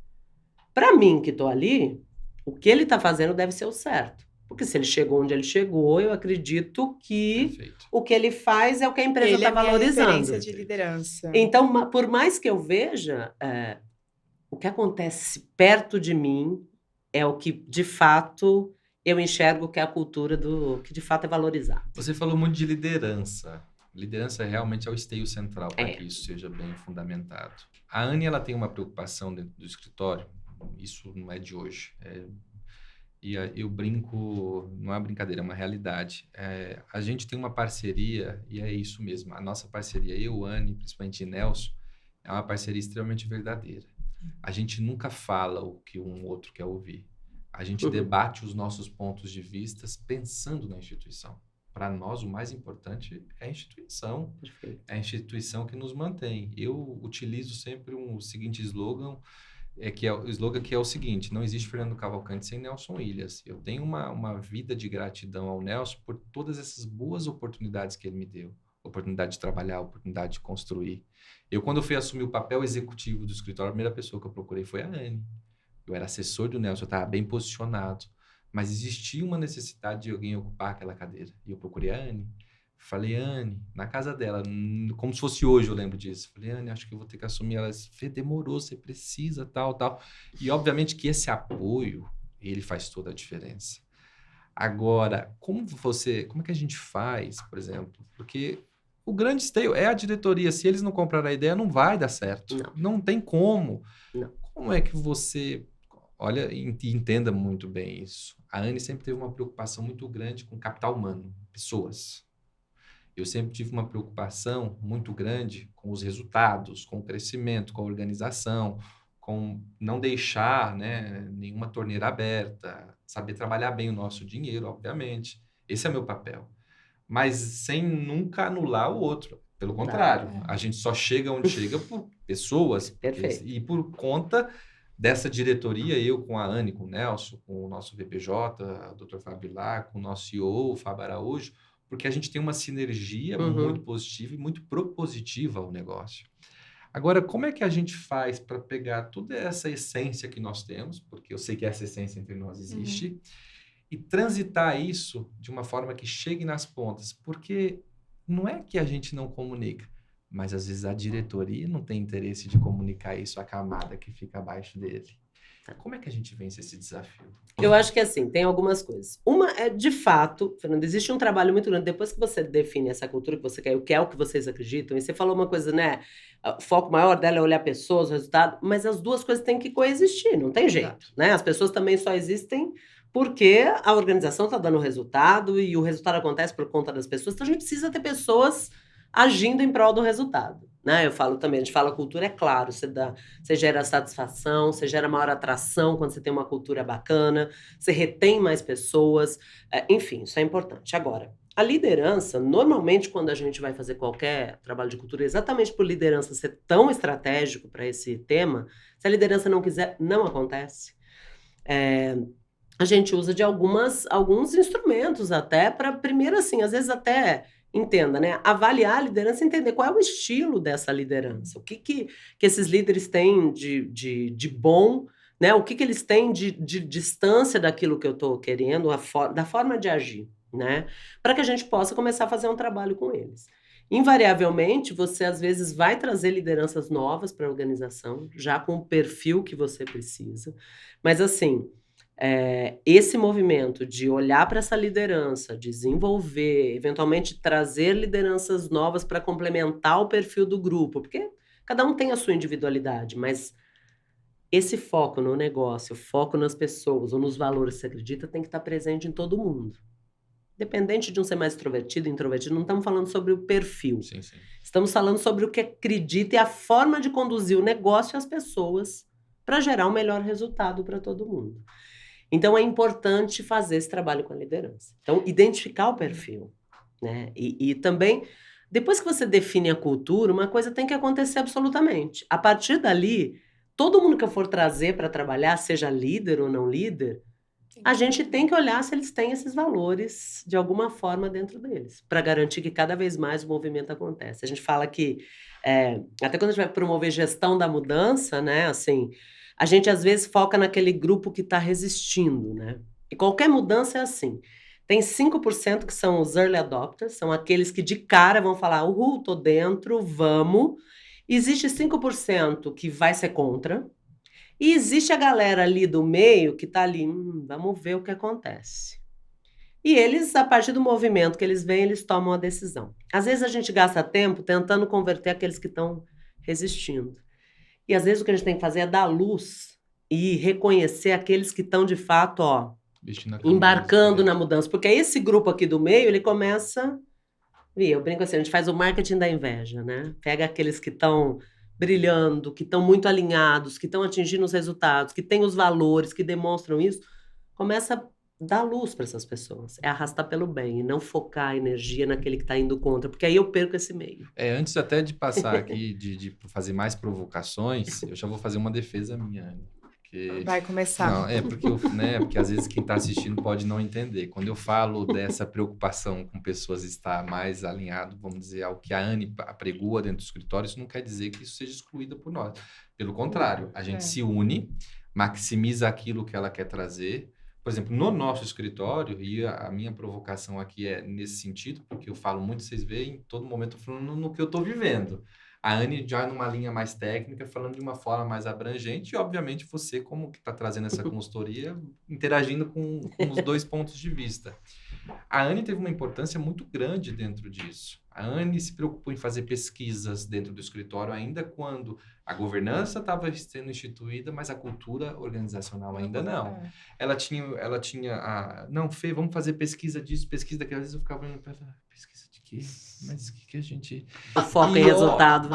Para mim, que tô ali, o que ele tá fazendo deve ser o certo. Porque se ele chegou onde ele chegou, eu acredito que o que ele faz é o que a empresa está valorizando. Ele é referência de liderança. Então, por mais que eu veja, o que acontece perto de mim é o que, de fato, eu enxergo que é a cultura que, de fato, é valorizar. Você falou muito de liderança. Liderança realmente é o esteio central para É. que isso seja bem fundamentado. A Anne, ela tem uma preocupação dentro do escritório, isso não é de hoje. Eu brinco, não é uma brincadeira, é uma realidade. A gente tem uma parceria, e é isso mesmo. A nossa parceria, eu, Anne, principalmente Nelson, é uma parceria extremamente verdadeira. A gente nunca fala o que um outro quer ouvir. A gente debate os nossos pontos de vista pensando na instituição. Para nós, o mais importante é a instituição. Perfeito. É a instituição que nos mantém. Eu utilizo sempre o seguinte slogan, que é o seguinte: não existe Fernando Cavalcante sem Nelson Ilhas. Eu tenho uma vida de gratidão ao Nelson por todas essas boas oportunidades que ele me deu. Oportunidade de trabalhar, oportunidade de construir. Quando eu fui assumir o papel executivo do escritório, a primeira pessoa que eu procurei foi a Anne. Eu era assessor do Nelson, eu estava bem posicionado. Mas existia uma necessidade de alguém ocupar aquela cadeira. E eu procurei a Anne. Falei, Anne, na casa dela, como se fosse hoje, eu lembro disso. Falei, Anne, acho que eu vou ter que assumir. Ela disse, demorou, você precisa, tal. E, obviamente, que esse apoio, ele faz toda a diferença. Agora, como é que a gente faz, por exemplo? Porque o grande esteio é a diretoria. Se eles não comprarem a ideia, não vai dar certo. Não tem como. Não. Como é que você... Olha, e entenda muito bem isso. A Anne sempre teve uma preocupação muito grande com capital humano, pessoas. Eu sempre tive uma preocupação muito grande com os resultados, com o crescimento, com a organização, com não deixar, né, nenhuma torneira aberta, saber trabalhar bem o nosso dinheiro, obviamente. Esse é meu papel. Mas sem nunca anular o outro. Pelo contrário, a gente só chega onde chega por pessoas. Perfeito. E por conta dessa diretoria, eu com a Anne, com o Nelson, com o nosso VPJ, o Dr. Fábio Vilar, com o nosso CEO, o Fábio Araújo, porque a gente tem uma sinergia muito positiva e muito propositiva ao negócio. Agora, como é que a gente faz para pegar toda essa essência que nós temos, porque eu sei que essa essência entre nós existe, e transitar isso de uma forma que chegue nas pontas? Porque não é que a gente não comunica, mas às vezes a diretoria não tem interesse de comunicar isso à camada que fica abaixo dele. Como é que a gente vence esse desafio? Eu acho que assim, tem algumas coisas. Uma é, de fato, Fernando, existe um trabalho muito grande. Depois que você define essa cultura que você quer, o que é o que vocês acreditam, e você falou uma coisa, né? O foco maior dela é olhar pessoas, o resultado, mas as duas coisas têm que coexistir, não tem jeito, né? As pessoas também só existem porque a organização está dando resultado e o resultado acontece por conta das pessoas, então a gente precisa ter pessoas agindo em prol do resultado, né? Eu falo também, a gente fala cultura, é claro, você gera satisfação, você gera maior atração quando você tem uma cultura bacana, você retém mais pessoas, enfim, isso é importante. Agora, a liderança, normalmente quando a gente vai fazer qualquer trabalho de cultura, exatamente por liderança ser tão estratégico para esse tema, se a liderança não quiser, não acontece. A gente usa de alguns instrumentos até para, primeiro assim, às vezes até... Entenda, né? Avaliar a liderança, entender qual é o estilo dessa liderança, o que esses líderes têm de bom, né? O que eles têm de distância daquilo que eu estou querendo, da forma de agir, né? Para que a gente possa começar a fazer um trabalho com eles. Invariavelmente, você às vezes vai trazer lideranças novas para a organização, já com o perfil que você precisa, mas assim... esse movimento de olhar para essa liderança, desenvolver, eventualmente trazer lideranças novas para complementar o perfil do grupo, porque cada um tem a sua individualidade, mas esse foco no negócio, foco nas pessoas ou nos valores que você acredita tem que estar presente em todo mundo. Independente de um ser mais extrovertido, introvertido, não estamos falando sobre o perfil. Sim. Estamos falando sobre o que acredita e a forma de conduzir o negócio e as pessoas para gerar um melhor resultado para todo mundo. Então, é importante fazer esse trabalho com a liderança. Então, identificar o perfil, né? E também, depois que você define a cultura, uma coisa tem que acontecer absolutamente. A partir dali, todo mundo que eu for trazer para trabalhar, seja líder ou não líder, a gente tem que olhar se eles têm esses valores, de alguma forma, dentro deles, para garantir que cada vez mais o movimento acontece. A gente fala que, até quando a gente vai promover gestão da mudança, né, assim... A gente, às vezes, foca naquele grupo que está resistindo, né? E qualquer mudança é assim. Tem 5% que são os early adopters, são aqueles que de cara vão falar, uhul, tô dentro, vamos. Existe 5% que vai ser contra. E existe a galera ali do meio que tá ali, vamos ver o que acontece. E eles, a partir do movimento que eles veem, eles tomam a decisão. Às vezes a gente gasta tempo tentando converter aqueles que estão resistindo. E às vezes o que a gente tem que fazer é dar luz e reconhecer aqueles que estão, de fato, ó, Vestindo a camisa, embarcando na mudança. Porque esse grupo aqui do meio, ele começa... Eu brinco assim, a gente faz o marketing da inveja, né? Pega aqueles que estão brilhando, que estão muito alinhados, que estão atingindo os resultados, que têm os valores, que demonstram isso. Começa a dar luz para essas pessoas. É arrastar pelo bem e não focar a energia naquele que está indo contra, porque aí eu perco esse meio. Antes até de passar aqui, de fazer mais provocações, eu já vou fazer uma defesa minha, Anne. Vai começar. Não, porque às vezes quem está assistindo pode não entender. Quando eu falo dessa preocupação com pessoas estar mais alinhado, vamos dizer, ao que a Anne apregoa dentro do escritório, isso não quer dizer que isso seja excluído por nós. Pelo contrário, a gente se une, maximiza aquilo que ela quer trazer. Por exemplo, no nosso escritório, e a minha provocação aqui é nesse sentido, porque eu falo muito, vocês veem, em todo momento eu falando no que eu estou vivendo. A Anne já numa linha mais técnica, falando de uma forma mais abrangente, e obviamente você, como que está trazendo essa consultoria, interagindo com os dois pontos de vista. A Anne teve uma importância muito grande dentro disso. A Anne se preocupou em fazer pesquisas dentro do escritório, ainda quando a governança estava sendo instituída, mas a cultura organizacional ainda não. Ela tinha não, Fê, vamos fazer pesquisa disso, pesquisa daquilo. Às vezes eu ficava olhando para ela, pesquisa de quê? Mas o que a gente... O foco em resultado.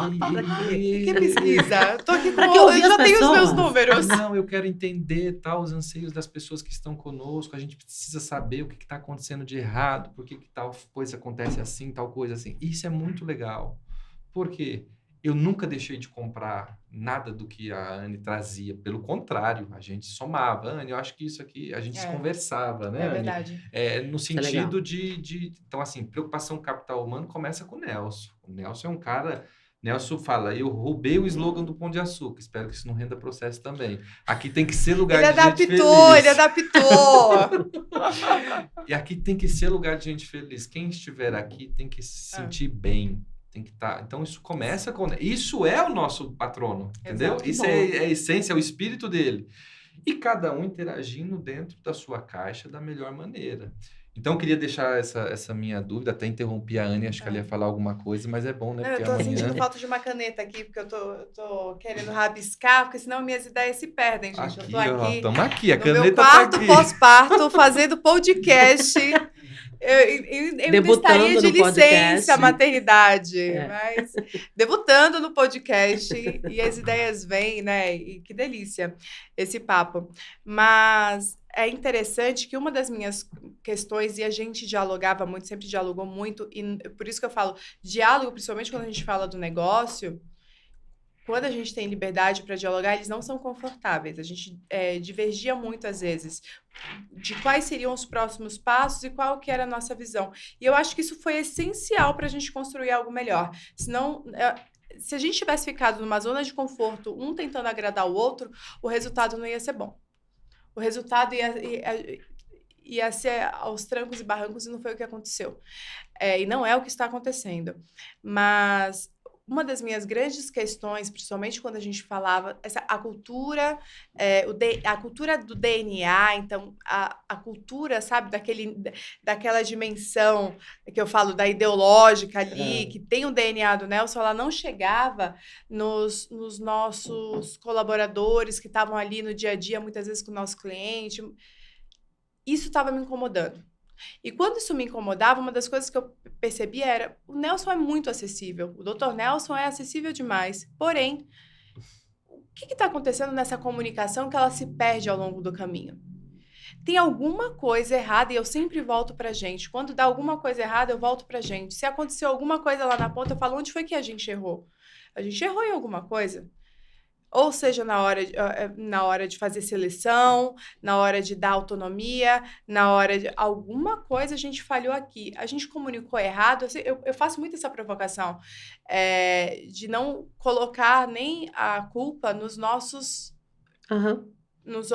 Que pesquisa? Eu tô aqui com... Eu já tenho os meus números. Não, eu quero entender os anseios das pessoas que estão conosco. A gente precisa saber o que está acontecendo de errado, por que tal coisa acontece assim, tal coisa assim. Isso é muito legal. Por quê? Eu nunca deixei de comprar nada do que a Anne trazia. Pelo contrário, a gente somava. Anne, eu acho que isso aqui... A gente conversava, né, É Anne? verdade. No sentido de... Então, assim, preocupação com capital humano começa com o Nelson. O Nelson é um cara... Nelson fala, eu roubei o slogan do Pão de Açúcar. Espero que isso não renda processo também. Aqui tem que ser lugar de gente feliz. Ele adaptou. E aqui tem que ser lugar de gente feliz. Quem estiver aqui tem que se sentir bem. Tem que estar. Então, isso começa com... Isso é o nosso patrono, entendeu? Exato. Isso é a essência, é o espírito dele. E cada um interagindo dentro da sua caixa da melhor maneira. Então, eu queria deixar essa minha dúvida, até interrompi a Anne, acho que ela ia falar alguma coisa, mas é bom, né? Porque eu tô sentindo falta de uma caneta aqui, porque eu tô querendo rabiscar, porque senão minhas ideias se perdem, gente. Aqui, eu tô aqui, estamos aqui, a no caneta meu tá quarto aqui. pós-parto, fazendo podcast. Eu estaria de licença maternidade, mas debutando no podcast e as ideias vêm, né? E que delícia esse papo. Mas é interessante que uma das minhas questões, e a gente dialogava muito, sempre dialogou muito, e por isso que eu falo diálogo, principalmente quando a gente fala do negócio, quando a gente tem liberdade para dialogar, eles não são confortáveis. A gente divergia muito, às vezes, de quais seriam os próximos passos e qual que era a nossa visão. E eu acho que isso foi essencial para a gente construir algo melhor. Senão, se a gente tivesse ficado numa zona de conforto, um tentando agradar o outro, o resultado não ia ser bom. O resultado ia ser aos trancos e barrancos, e não foi o que aconteceu. E não é o que está acontecendo. Mas uma das minhas grandes questões, principalmente quando a gente falava, a cultura, a cultura do DNA, então, a cultura, sabe, daquela dimensão que eu falo, da ideológica ali, que tem o DNA do Nelson, ela não chegava nos nossos colaboradores que estavam ali no dia a dia, muitas vezes com o nosso cliente. Isso estava me incomodando. E quando isso me incomodava, uma das coisas que eu percebia era, o Nelson é muito acessível, o Dr. Nelson é acessível demais, porém, o que está acontecendo nessa comunicação que ela se perde ao longo do caminho? Tem alguma coisa errada, e eu sempre volto pra gente. Quando dá alguma coisa errada, eu volto pra gente. Se aconteceu alguma coisa lá na ponta, eu falo, onde foi que a gente errou? A gente errou em alguma coisa? Ou seja, na hora de fazer seleção, na hora de dar autonomia, na hora de... Alguma coisa a gente falhou aqui. A gente comunicou errado. Eu faço muito essa provocação de não colocar nem a culpa nos nossos... Nos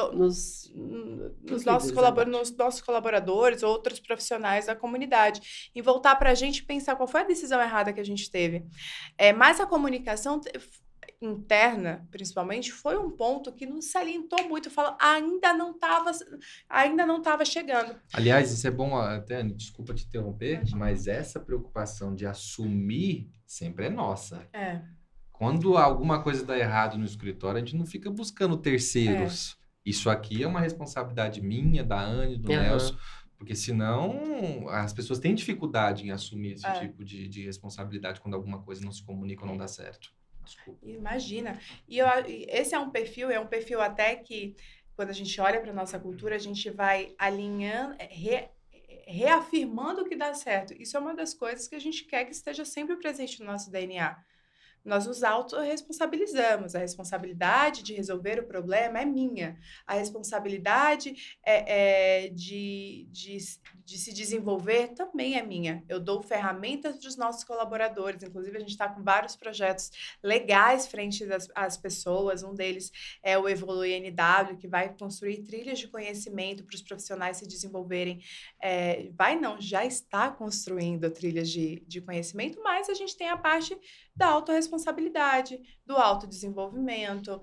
nossos colaboradores, outros profissionais da comunidade. E voltar para a gente pensar qual foi a decisão errada que a gente teve. Mas a comunicação... interna, principalmente, foi um ponto que nos salientou muito. Falou, ainda não estava chegando. Aliás, isso é bom, até, desculpa te interromper, Imagina. mas essa preocupação de assumir sempre é nossa. É, Quando alguma coisa dá errado no escritório, a gente não fica buscando terceiros. Isso aqui é uma responsabilidade minha, da Anne, do Nelson, porque senão as pessoas têm dificuldade em assumir esse tipo de responsabilidade quando alguma coisa não se comunica ou não dá certo. Desculpa. imagina. E esse é um perfil até que, quando a gente olha para a nossa cultura, a gente vai alinhando, reafirmando o que dá certo. Isso é uma das coisas que a gente quer que esteja sempre presente no nosso DNA. Nós nos autorresponsabilizamos. A responsabilidade de resolver o problema é minha. A responsabilidade de se desenvolver também é minha. Eu dou ferramentas para os nossos colaboradores. Inclusive, a gente está com vários projetos legais frente às pessoas. Um deles é o Evolui NW, que vai construir trilhas de conhecimento para os profissionais se desenvolverem. Já está construindo trilhas de conhecimento, mas a gente tem a parte da autorresponsabilidade, do autodesenvolvimento,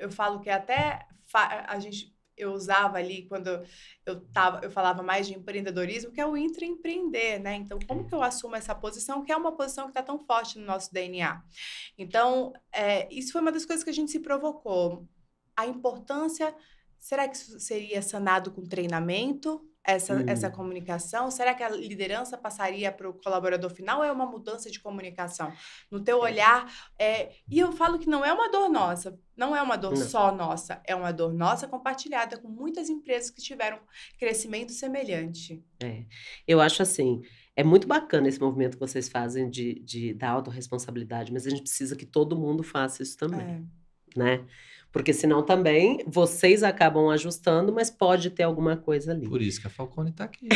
eu falo que até eu usava ali quando eu falava mais de empreendedorismo, que é o intraempreender, né? Então, como que eu assumo essa posição, que é uma posição que está tão forte no nosso DNA? Então, isso foi uma das coisas que a gente se provocou. A importância, será que isso seria sanado com treinamento? Essa comunicação? Será que a liderança passaria para o colaborador final ou é uma mudança de comunicação? No teu olhar, e eu falo que não é uma dor nossa, não é uma dor só nossa, é uma dor nossa compartilhada com muitas empresas que tiveram crescimento semelhante. Eu acho assim, é muito bacana esse movimento que vocês fazem da autorresponsabilidade, mas a gente precisa que todo mundo faça isso também, né? Porque senão também vocês acabam ajustando, mas pode ter alguma coisa ali. Por isso que a Falcone está aqui.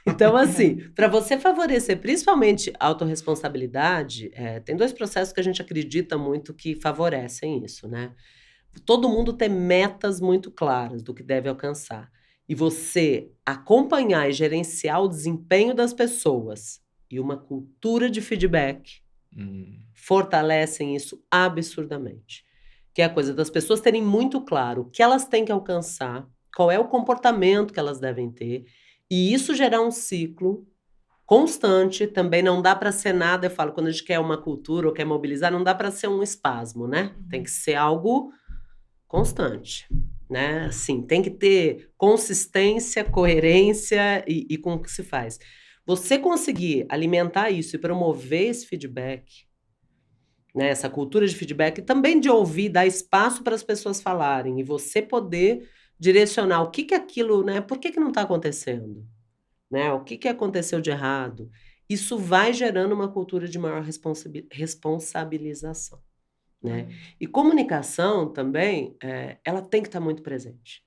Então, assim, para você favorecer principalmente a autorresponsabilidade, tem 2 processos que a gente acredita muito que favorecem isso, né? Todo mundo ter metas muito claras do que deve alcançar. E você acompanhar e gerenciar o desempenho das pessoas e uma cultura de feedback fortalecem isso absurdamente. Que é a coisa das pessoas terem muito claro o que elas têm que alcançar, qual é o comportamento que elas devem ter, e isso gerar um ciclo constante. Também não dá para ser nada, eu falo, quando a gente quer uma cultura ou quer mobilizar, não dá para ser um espasmo, né? Tem que ser algo constante, né? Assim, tem que ter consistência, coerência e com o que se faz. Você conseguir alimentar isso e promover esse feedback, né, essa cultura de feedback, também de ouvir, dar espaço para as pessoas falarem e você poder direcionar o que aquilo, né, por que não está acontecendo, né, o que aconteceu de errado. Isso vai gerando uma cultura de maior responsabilização, né? E comunicação também, ela tem que estar muito presente.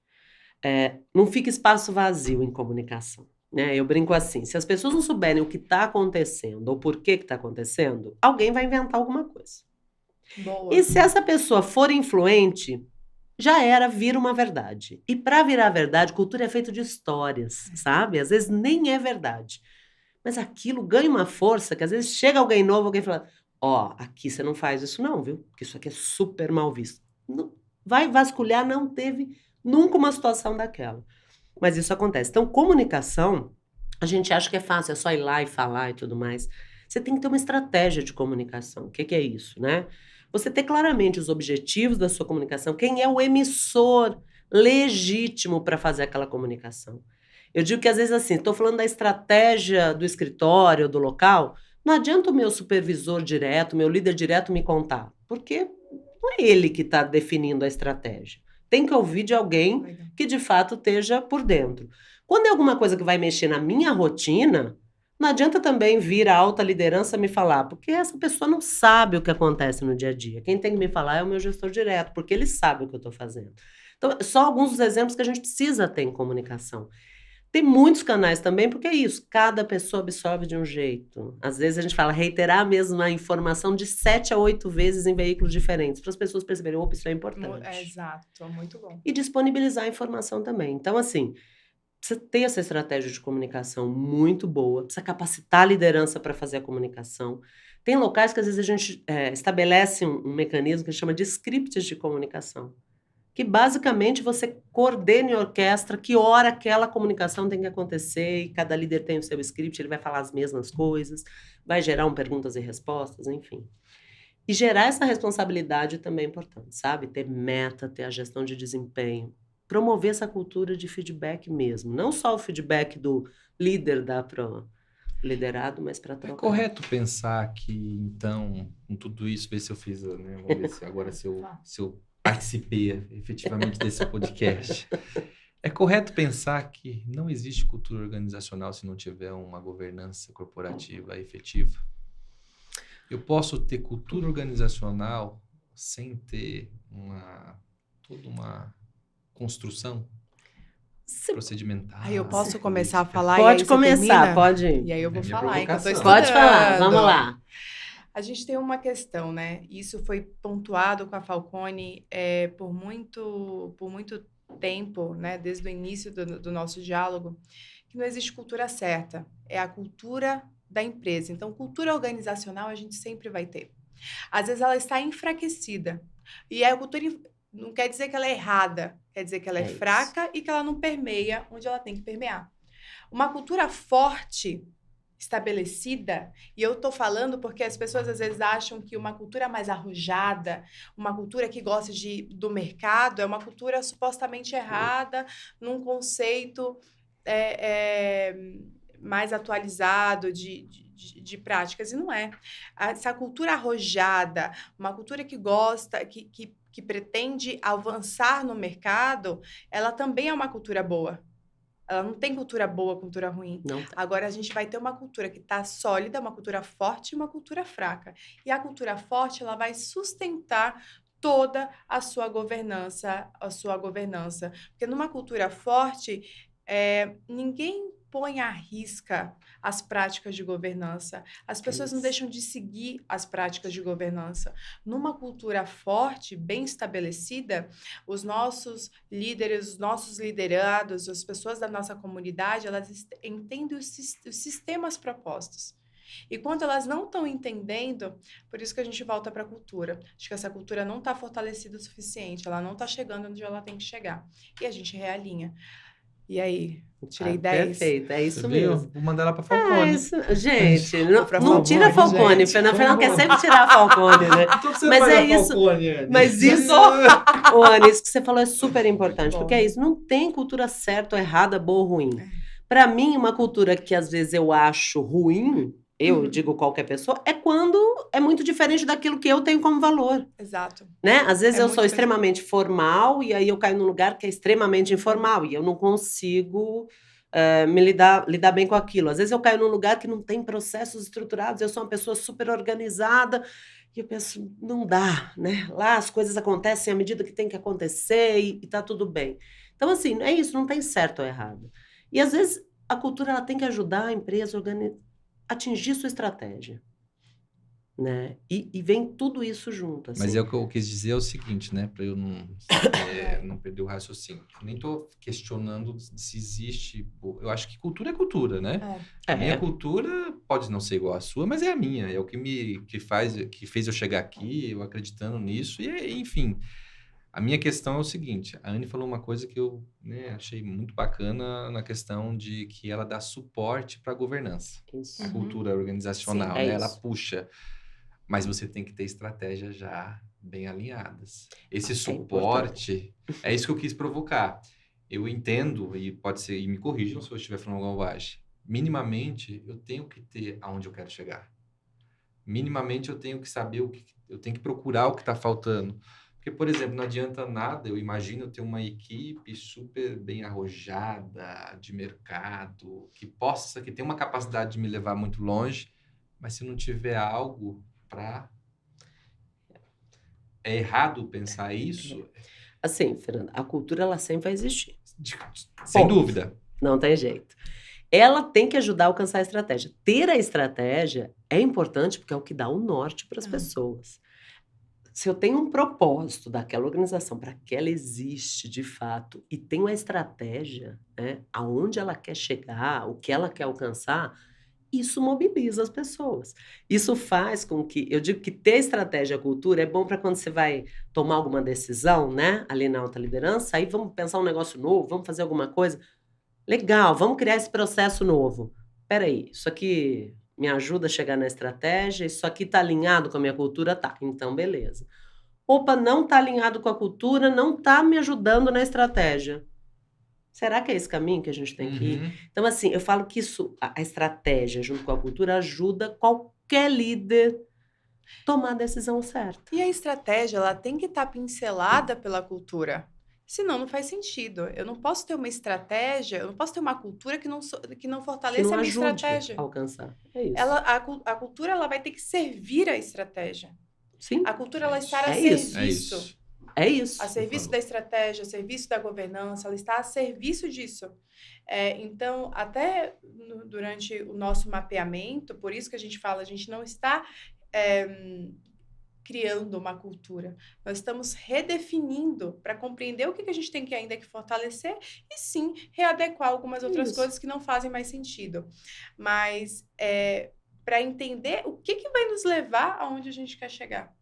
Não fica espaço vazio em comunicação. Né? Eu brinco assim, se as pessoas não souberem o que está acontecendo ou por que está acontecendo, alguém vai inventar alguma coisa. Boa. E se essa pessoa for influente, já vira uma verdade. E para virar verdade, cultura é feita de histórias, sabe? Às vezes nem é verdade. Mas aquilo ganha uma força que às vezes chega alguém novo, alguém fala, aqui você não faz isso não, viu? Porque isso aqui é super mal visto. Não, vai vasculhar, não teve nunca uma situação daquela. Mas isso acontece. Então, comunicação, a gente acha que é fácil, é só ir lá e falar e tudo mais. Você tem que ter uma estratégia de comunicação. O que é isso, né? Você ter claramente os objetivos da sua comunicação, quem é o emissor legítimo para fazer aquela comunicação. Eu digo que às vezes assim, estou falando da estratégia do escritório, do local, não adianta o meu supervisor direto, meu líder direto me contar, porque não é ele que está definindo a estratégia. Tem que ouvir de alguém que de fato esteja por dentro. Quando é alguma coisa que vai mexer na minha rotina, não adianta também vir a alta liderança me falar, porque essa pessoa não sabe o que acontece no dia a dia. Quem tem que me falar é o meu gestor direto, porque ele sabe o que eu estou fazendo. Então, só alguns dos exemplos que a gente precisa ter em comunicação. Tem muitos canais também, porque é isso, cada pessoa absorve de um jeito. Às vezes a gente fala reiterar a mesma informação de 7 a 8 vezes em veículos diferentes, para as pessoas perceberem, opa, isso é importante. Exato, muito bom. E disponibilizar a informação também. Então, assim, precisa ter essa estratégia de comunicação muito boa, precisa capacitar a liderança para fazer a comunicação. Tem locais que às vezes a gente estabelece um mecanismo que a gente chama de scripts de comunicação, que basicamente você coordena e orquestra que hora aquela comunicação tem que acontecer, e cada líder tem o seu script, ele vai falar as mesmas coisas, vai gerar perguntas e respostas, enfim. E gerar essa responsabilidade também é importante, sabe? Ter meta, ter a gestão de desempenho, promover essa cultura de feedback mesmo. Não só o feedback do líder dá para o liderado, mas para trocar. É correto pensar que, então, com tudo isso, ver se eu fiz, né? Vamos ver se agora se eu participei efetivamente desse podcast. É correto pensar que não existe cultura organizacional se não tiver uma governança corporativa efetiva? Eu posso ter cultura organizacional sem ter toda uma construção procedimental? Aí eu posso começar a falar? Pode e aí começar, pode. E aí eu vou falar, que eu tô estudando. Pode falar, vamos lá. A gente tem uma questão, né? Isso foi pontuado com a Falcone por muito tempo, né? Desde o início do nosso diálogo, que não existe cultura certa. É a cultura da empresa. Então, cultura organizacional a gente sempre vai ter. Às vezes ela está enfraquecida. E a cultura não quer dizer que ela é errada, quer dizer que ela é fraca e que ela não permeia onde ela tem que permear. Uma cultura forte, estabelecida, e eu estou falando porque as pessoas às vezes acham que uma cultura mais arrojada, uma cultura que gosta do mercado, é uma cultura supostamente errada, num conceito mais atualizado de práticas, e não é. Essa cultura arrojada, uma cultura que gosta, que pretende avançar no mercado, ela também é uma cultura boa. Ela não tem cultura boa, cultura ruim. Não tem. Agora, a gente vai ter uma cultura que está sólida, uma cultura forte e uma cultura fraca. E a cultura forte, ela vai sustentar toda a sua governança. Porque numa cultura forte, ninguém põe à risca as práticas de governança. As pessoas não deixam de seguir as práticas de governança. Numa cultura forte, bem estabelecida, os nossos líderes, os nossos liderados, as pessoas da nossa comunidade, elas entendem os sistemas propostos. E quando elas não estão entendendo, por isso que a gente volta para a cultura. Acho que essa cultura não está fortalecida o suficiente, ela não está chegando onde ela tem que chegar. E a gente realinha. E aí? Tirei 10. Perfeito, é isso mesmo. Vou mandar ela para Falcone. Gente, não tira a Falcone. Afinal, quer sempre tirar a Falcone, né? Mas é isso. Falcone, mas isso, Anne, isso que você falou é super importante, porque é isso. Não tem cultura certa ou errada, boa ou ruim. Para mim, uma cultura que às vezes eu acho ruim, eu digo qualquer pessoa, é quando é muito diferente daquilo que eu tenho como valor. Exato. Né? Às vezes eu sou extremamente formal e aí eu caio num lugar que é extremamente informal e eu não consigo lidar bem com aquilo. Às vezes eu caio num lugar que não tem processos estruturados, eu sou uma pessoa super organizada e eu penso, não dá, né? Lá as coisas acontecem à medida que tem que acontecer e tá tudo bem. Então, assim, é isso, não tem certo ou errado. E às vezes a cultura ela tem que ajudar a empresa a atingir sua estratégia. Né? E vem tudo isso junto. Assim. Mas o que eu quis dizer é o seguinte, né? Para eu não perder o raciocínio. Nem estou questionando se existe... Eu acho que cultura é cultura, né? A minha cultura pode não ser igual à sua, mas é a minha. É o que fez eu chegar aqui, eu acreditando nisso. E, enfim, a minha questão é o seguinte. A Anne falou uma coisa que eu achei muito bacana na questão de que ela dá suporte para a governança. Isso. A cultura organizacional, Sim, né? Ela puxa... Mas você tem que ter estratégias já bem alinhadas. Esse suporte, é isso que eu quis provocar. Eu entendo, e pode ser, e me corrijam se eu estiver falando alguma bobagem. Minimamente, eu tenho que ter aonde eu quero chegar. Minimamente, eu tenho que saber eu tenho que procurar o que está faltando. Porque, por exemplo, não adianta nada, eu imagino eu ter uma equipe super bem arrojada de mercado, que tem uma capacidade de me levar muito longe, mas se não tiver algo é errado pensar isso? Assim, Fernanda, a cultura ela sempre vai existir. Sem dúvida. Não tem jeito. Ela tem que ajudar a alcançar a estratégia. Ter a estratégia é importante porque é o que dá o norte para as pessoas. Se eu tenho um propósito daquela organização para que ela existe de fato e tem uma estratégia, né, aonde ela quer chegar, o que ela quer alcançar, isso mobiliza as pessoas. Isso faz com que, eu digo que ter estratégia e cultura é bom para quando você vai tomar alguma decisão, né, ali na alta liderança, aí vamos pensar um negócio novo, vamos fazer alguma coisa. Legal, vamos criar esse processo novo. Espera aí, isso aqui me ajuda a chegar na estratégia, isso aqui está alinhado com a minha cultura? Tá, então beleza. Opa, não está alinhado com a cultura, não está me ajudando na estratégia. Será que é esse caminho que a gente tem que ir? Uhum. Então, assim, eu falo que isso, a estratégia junto com a cultura ajuda qualquer líder tomar a decisão certa. E a estratégia, ela tem que estar pincelada pela cultura. Senão não faz sentido. Eu não posso ter uma estratégia, eu não posso ter uma cultura que não Que fortaleça não a minha ajude estratégia. a alcançar. É isso. A cultura ela vai ter que servir a estratégia. Sim, A cultura ela estar a É isso. serviço. É isso. é isso. A serviço falou. da estratégia, a serviço da governança, ela está a serviço disso. Então, até durante o nosso mapeamento, por isso que a gente fala, a gente não está criando uma cultura. Nós estamos redefinindo para compreender o que a gente tem que ainda que fortalecer e sim readequar algumas outras Isso. coisas que não fazem mais sentido. Mas para entender o que vai nos levar aonde a gente quer chegar.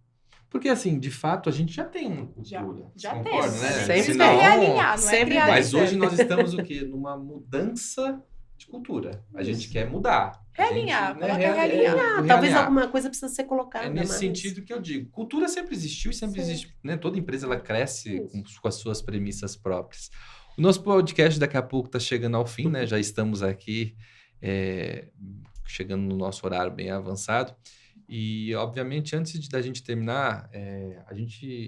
Porque, assim, de fato, a gente já tem uma cultura. Já Você tem. concorda, né? Sempre Senão- tem. Realinhar, não Sempre é criar tem. Mas de hoje zero. nós estamos o quê? Numa mudança de cultura. A gente quer mudar. A Realinhar, gente, coloca rea- realinhar. do Talvez realinhar. alguma coisa precisa ser colocada. É nesse mais. sentido que eu digo. Cultura sempre existiu e sempre Sim. existe. Né? Toda empresa ela cresce Isso. com as suas premissas próprias. O nosso podcast daqui a pouco está chegando ao fim, né? Já estamos aqui chegando no nosso horário bem avançado. E, obviamente, antes da gente terminar,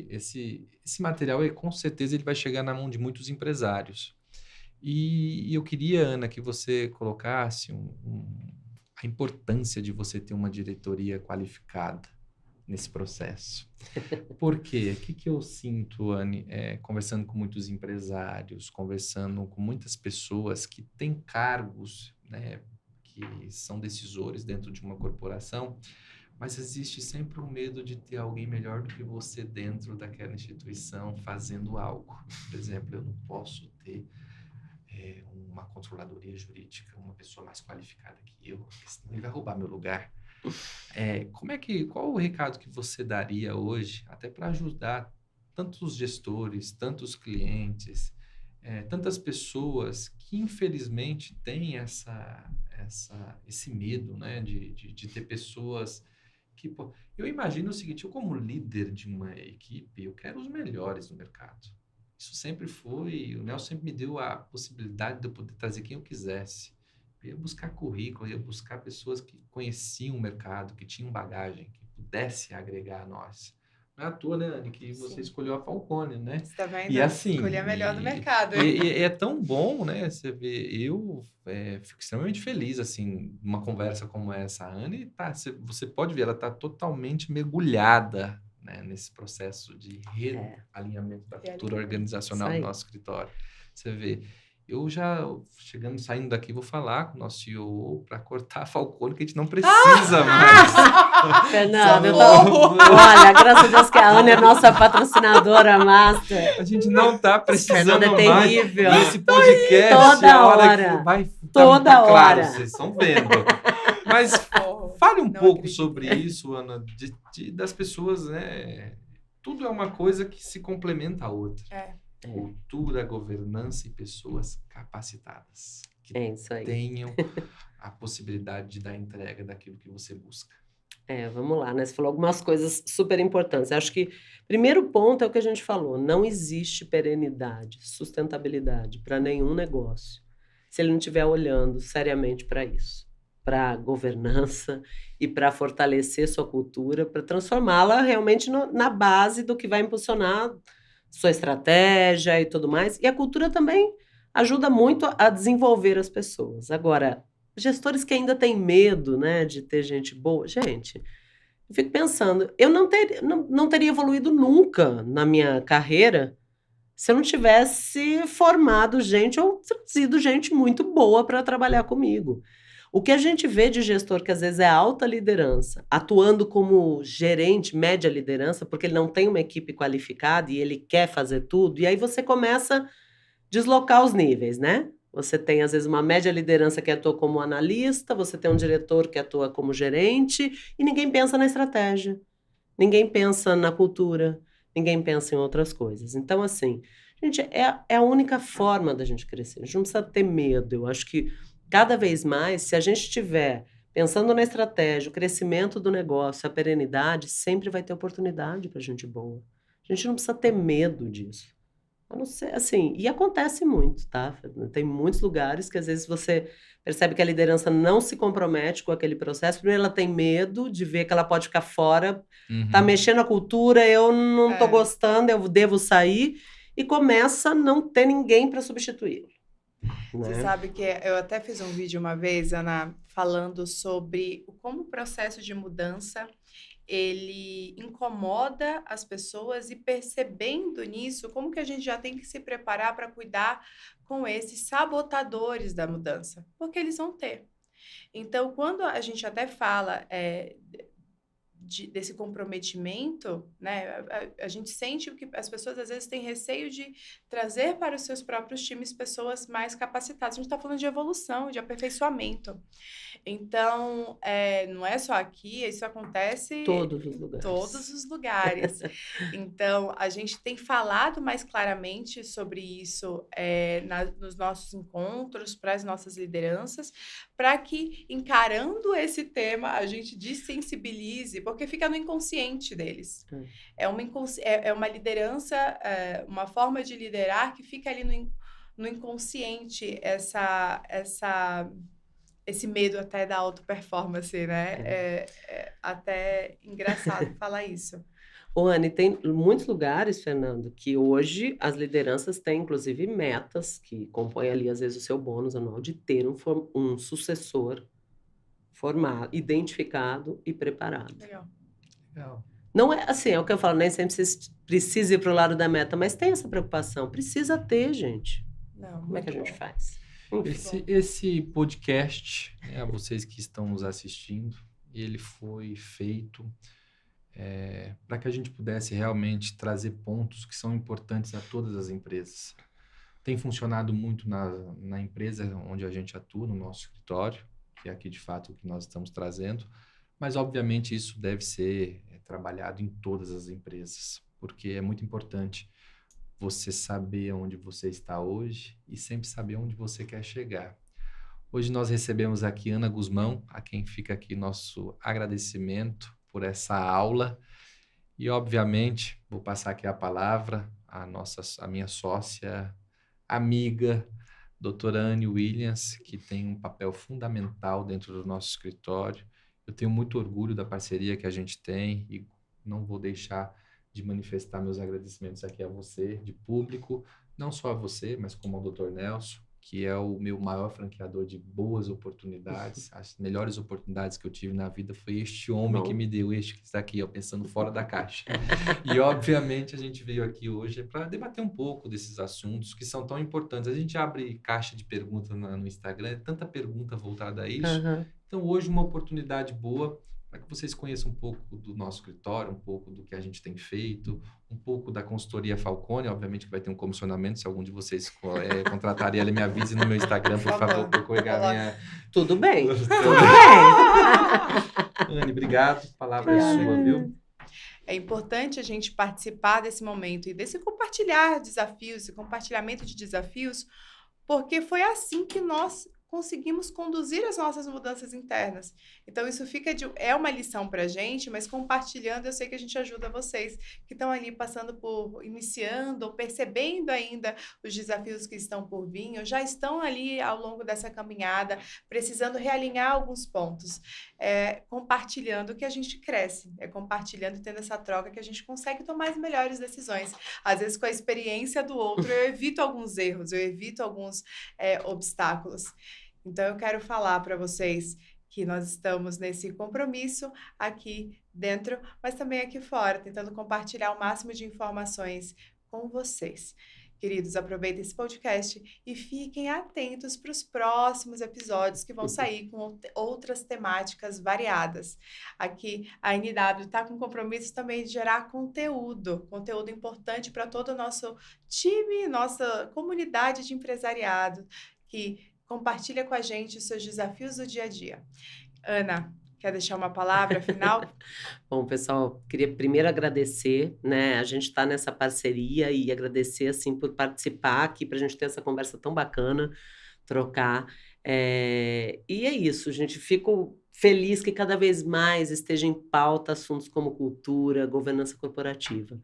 esse material, com certeza, ele vai chegar na mão de muitos empresários. E eu queria, Ana, que você colocasse a importância de você ter uma diretoria qualificada nesse processo. Por quê? O que eu sinto, Anne, conversando com muitos empresários, conversando com muitas pessoas que têm cargos, né, que são decisores dentro de uma corporação, mas existe sempre um medo de ter alguém melhor do que você dentro daquela instituição fazendo algo. Por exemplo, eu não posso ter uma controladoria jurídica, uma pessoa mais qualificada que eu, porque senão ele vai roubar meu lugar. Qual o recado que você daria hoje, até para ajudar tantos gestores, tantos clientes, tantas pessoas que infelizmente têm esse medo, né, de ter pessoas que... Eu imagino o seguinte, eu como líder de uma equipe, eu quero os melhores no mercado. Isso sempre foi, o Nelson sempre me deu a possibilidade de eu poder trazer quem eu quisesse. Eu ia buscar currículo, ia buscar pessoas que conheciam o mercado, que tinham bagagem, que pudesse agregar a nós. Não é à toa, né, Anne, que você escolheu a Falcone, né? Você tá vendo? E assim... Escolher a melhor do mercado. E é tão bom, né, você vê, eu fico extremamente feliz, assim, numa conversa como essa. A Anne, você pode ver, ela está totalmente mergulhada, né, nesse processo de realinhamento da cultura organizacional do nosso escritório. Você vê, eu já, saindo daqui, vou falar com o nosso CEO para cortar a Falcone, que a gente não precisa mais. Fernando, olha, graças a Deus que a Ana é nossa patrocinadora master. A gente não está precisando Fernando é mais terrível. desse podcast. Toda a hora hora. que vai Toda tá claro, hora. vocês estão vendo. Mas fale um Não pouco acredito. sobre isso, Ana, das pessoas, né? Tudo é uma coisa que se complementa a outra. Cultura, governança e pessoas capacitadas. Que É isso aí. tenham a possibilidade de dar entrega daquilo que você busca. Vamos lá, né? Você falou algumas coisas super importantes. Acho que primeiro ponto é o que a gente falou. Não existe perenidade, sustentabilidade para nenhum negócio se ele não estiver olhando seriamente para isso, para governança e para fortalecer sua cultura, para transformá-la realmente na base do que vai impulsionar sua estratégia e tudo mais. E a cultura também ajuda muito a desenvolver as pessoas. Agora, gestores que ainda têm medo, né, de ter gente boa, gente, eu fico pensando, eu não teria evoluído nunca na minha carreira se eu não tivesse formado gente ou trazido gente muito boa para trabalhar comigo. O que a gente vê de gestor que às vezes é alta liderança, atuando como gerente, média liderança, porque ele não tem uma equipe qualificada e ele quer fazer tudo, e aí você começa a deslocar os níveis, né? Você tem, às vezes, uma média liderança que atua como analista, você tem um diretor que atua como gerente, e ninguém pensa na estratégia, ninguém pensa na cultura, ninguém pensa em outras coisas. Então, assim, gente, é a única forma da gente crescer. A gente não precisa ter medo. Eu acho que cada vez mais, se a gente estiver pensando na estratégia, o crescimento do negócio, a perenidade, sempre vai ter oportunidade para gente boa. A gente não precisa ter medo disso. A não ser, assim, e acontece muito, tá? Tem muitos lugares que às vezes você percebe que a liderança não se compromete com aquele processo. Primeiro, ela tem medo de ver que ela pode ficar fora, tá Uhum. mexendo a cultura, eu não tô É. gostando, eu devo sair, e começa a não ter ninguém para substituí-lo, Você né? sabe que eu até fiz um vídeo uma vez, Ana, falando sobre como o processo de mudança ele incomoda as pessoas e percebendo nisso, como que a gente já tem que se preparar para cuidar com esses sabotadores da mudança, porque eles vão ter. Então, quando a gente até fala desse comprometimento, né? A gente sente que as pessoas às vezes têm receio de trazer para os seus próprios times pessoas mais capacitadas. A gente está falando de evolução, de aperfeiçoamento. Então, não é só aqui, isso acontece Todos os em lugares. todos os lugares. Então, a gente tem falado mais claramente sobre isso nos nossos encontros, para as nossas lideranças, para que, encarando esse tema, a gente desensibilize, porque fica no inconsciente deles. É uma liderança, uma forma de liderar que fica ali no inconsciente, esse medo até da auto-performance, né? É até engraçado falar isso. Ô, Anne, tem muitos lugares, Fernando, que hoje as lideranças têm, inclusive, metas que compõem ali, às vezes, o seu bônus anual de ter um sucessor formado, identificado e preparado. Legal. Legal. Não é assim, é o que eu falo, nem sempre você precisa ir para o lado da meta, mas tem essa preocupação. Precisa ter, gente. Não, Como é que a muito gente bom. faz? Enfim. Esse podcast, né, a vocês que estão nos assistindo, ele foi feito para que a gente pudesse realmente trazer pontos que são importantes a todas as empresas. Tem funcionado muito na empresa onde a gente atua, no nosso escritório, que é aqui de fato o que nós estamos trazendo, mas obviamente isso deve ser trabalhado em todas as empresas, porque é muito importante você saber onde você está hoje e sempre saber onde você quer chegar. Hoje nós recebemos aqui Ana Guzmão, a quem fica aqui nosso agradecimento por essa aula. E, obviamente, vou passar aqui a palavra à minha sócia, amiga, doutora Anne Williams, que tem um papel fundamental dentro do nosso escritório. Eu tenho muito orgulho da parceria que a gente tem e não vou deixar de manifestar meus agradecimentos aqui a você, de público, não só a você, mas como ao Dr. Nelson, que é o meu maior franqueador de boas oportunidades. As melhores oportunidades que eu tive na vida foi este homem que me deu, este que está aqui, ó, pensando fora da caixa. E, obviamente, a gente veio aqui hoje para debater um pouco desses assuntos que são tão importantes. A gente abre caixa de perguntas no Instagram, é tanta pergunta voltada a isso. Uhum. Então, hoje, uma oportunidade boa para que vocês conheçam um pouco do nosso escritório, um pouco do que a gente tem feito, um pouco da consultoria Falcone. Obviamente que vai ter um comissionamento, se algum de vocês contratarem ela, me avise no meu Instagram, por favor, para eu pegar minha... Tudo bem, tudo bem. Anne, obrigado. A palavra é sua, viu? É importante a gente participar desse momento e desse compartilhar desafios, esse compartilhamento de desafios, porque foi assim que nós conseguimos conduzir as nossas mudanças internas. Então, isso é uma lição para a gente, mas compartilhando, eu sei que a gente ajuda vocês que estão ali iniciando ou percebendo ainda os desafios que estão por vir, ou já estão ali ao longo dessa caminhada, precisando realinhar alguns pontos. Compartilhando que a gente cresce, compartilhando e tendo essa troca que a gente consegue tomar as melhores decisões. Às vezes, com a experiência do outro, eu evito alguns erros, eu evito alguns obstáculos. Então, eu quero falar para vocês que nós estamos nesse compromisso aqui dentro, mas também aqui fora, tentando compartilhar o máximo de informações com vocês. Queridos, aproveitem esse podcast e fiquem atentos para os próximos episódios que vão sair com outras temáticas variadas. Aqui, a NW está com compromisso também de gerar conteúdo importante para todo o nosso time, nossa comunidade de empresariado, que compartilha com a gente os seus desafios do dia a dia. Ana, quer deixar uma palavra final? Bom, pessoal, queria primeiro agradecer, né? A gente está nessa parceria e agradecer, assim, por participar aqui, para a gente ter essa conversa tão bacana, trocar. E é isso, gente. Fico feliz que cada vez mais esteja em pauta assuntos como cultura, governança corporativa.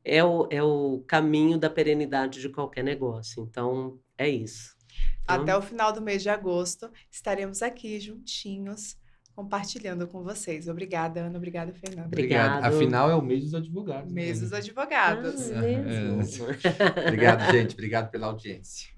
É o caminho da perenidade de qualquer negócio. Então, é isso. Até o final do mês de agosto, estaremos aqui juntinhos, compartilhando com vocês. Obrigada, Ana. Obrigada, Fernanda. Obrigado. Afinal, é o mês dos advogados. Mês dos advogados. Mesmo. Obrigado, gente. Obrigado pela audiência.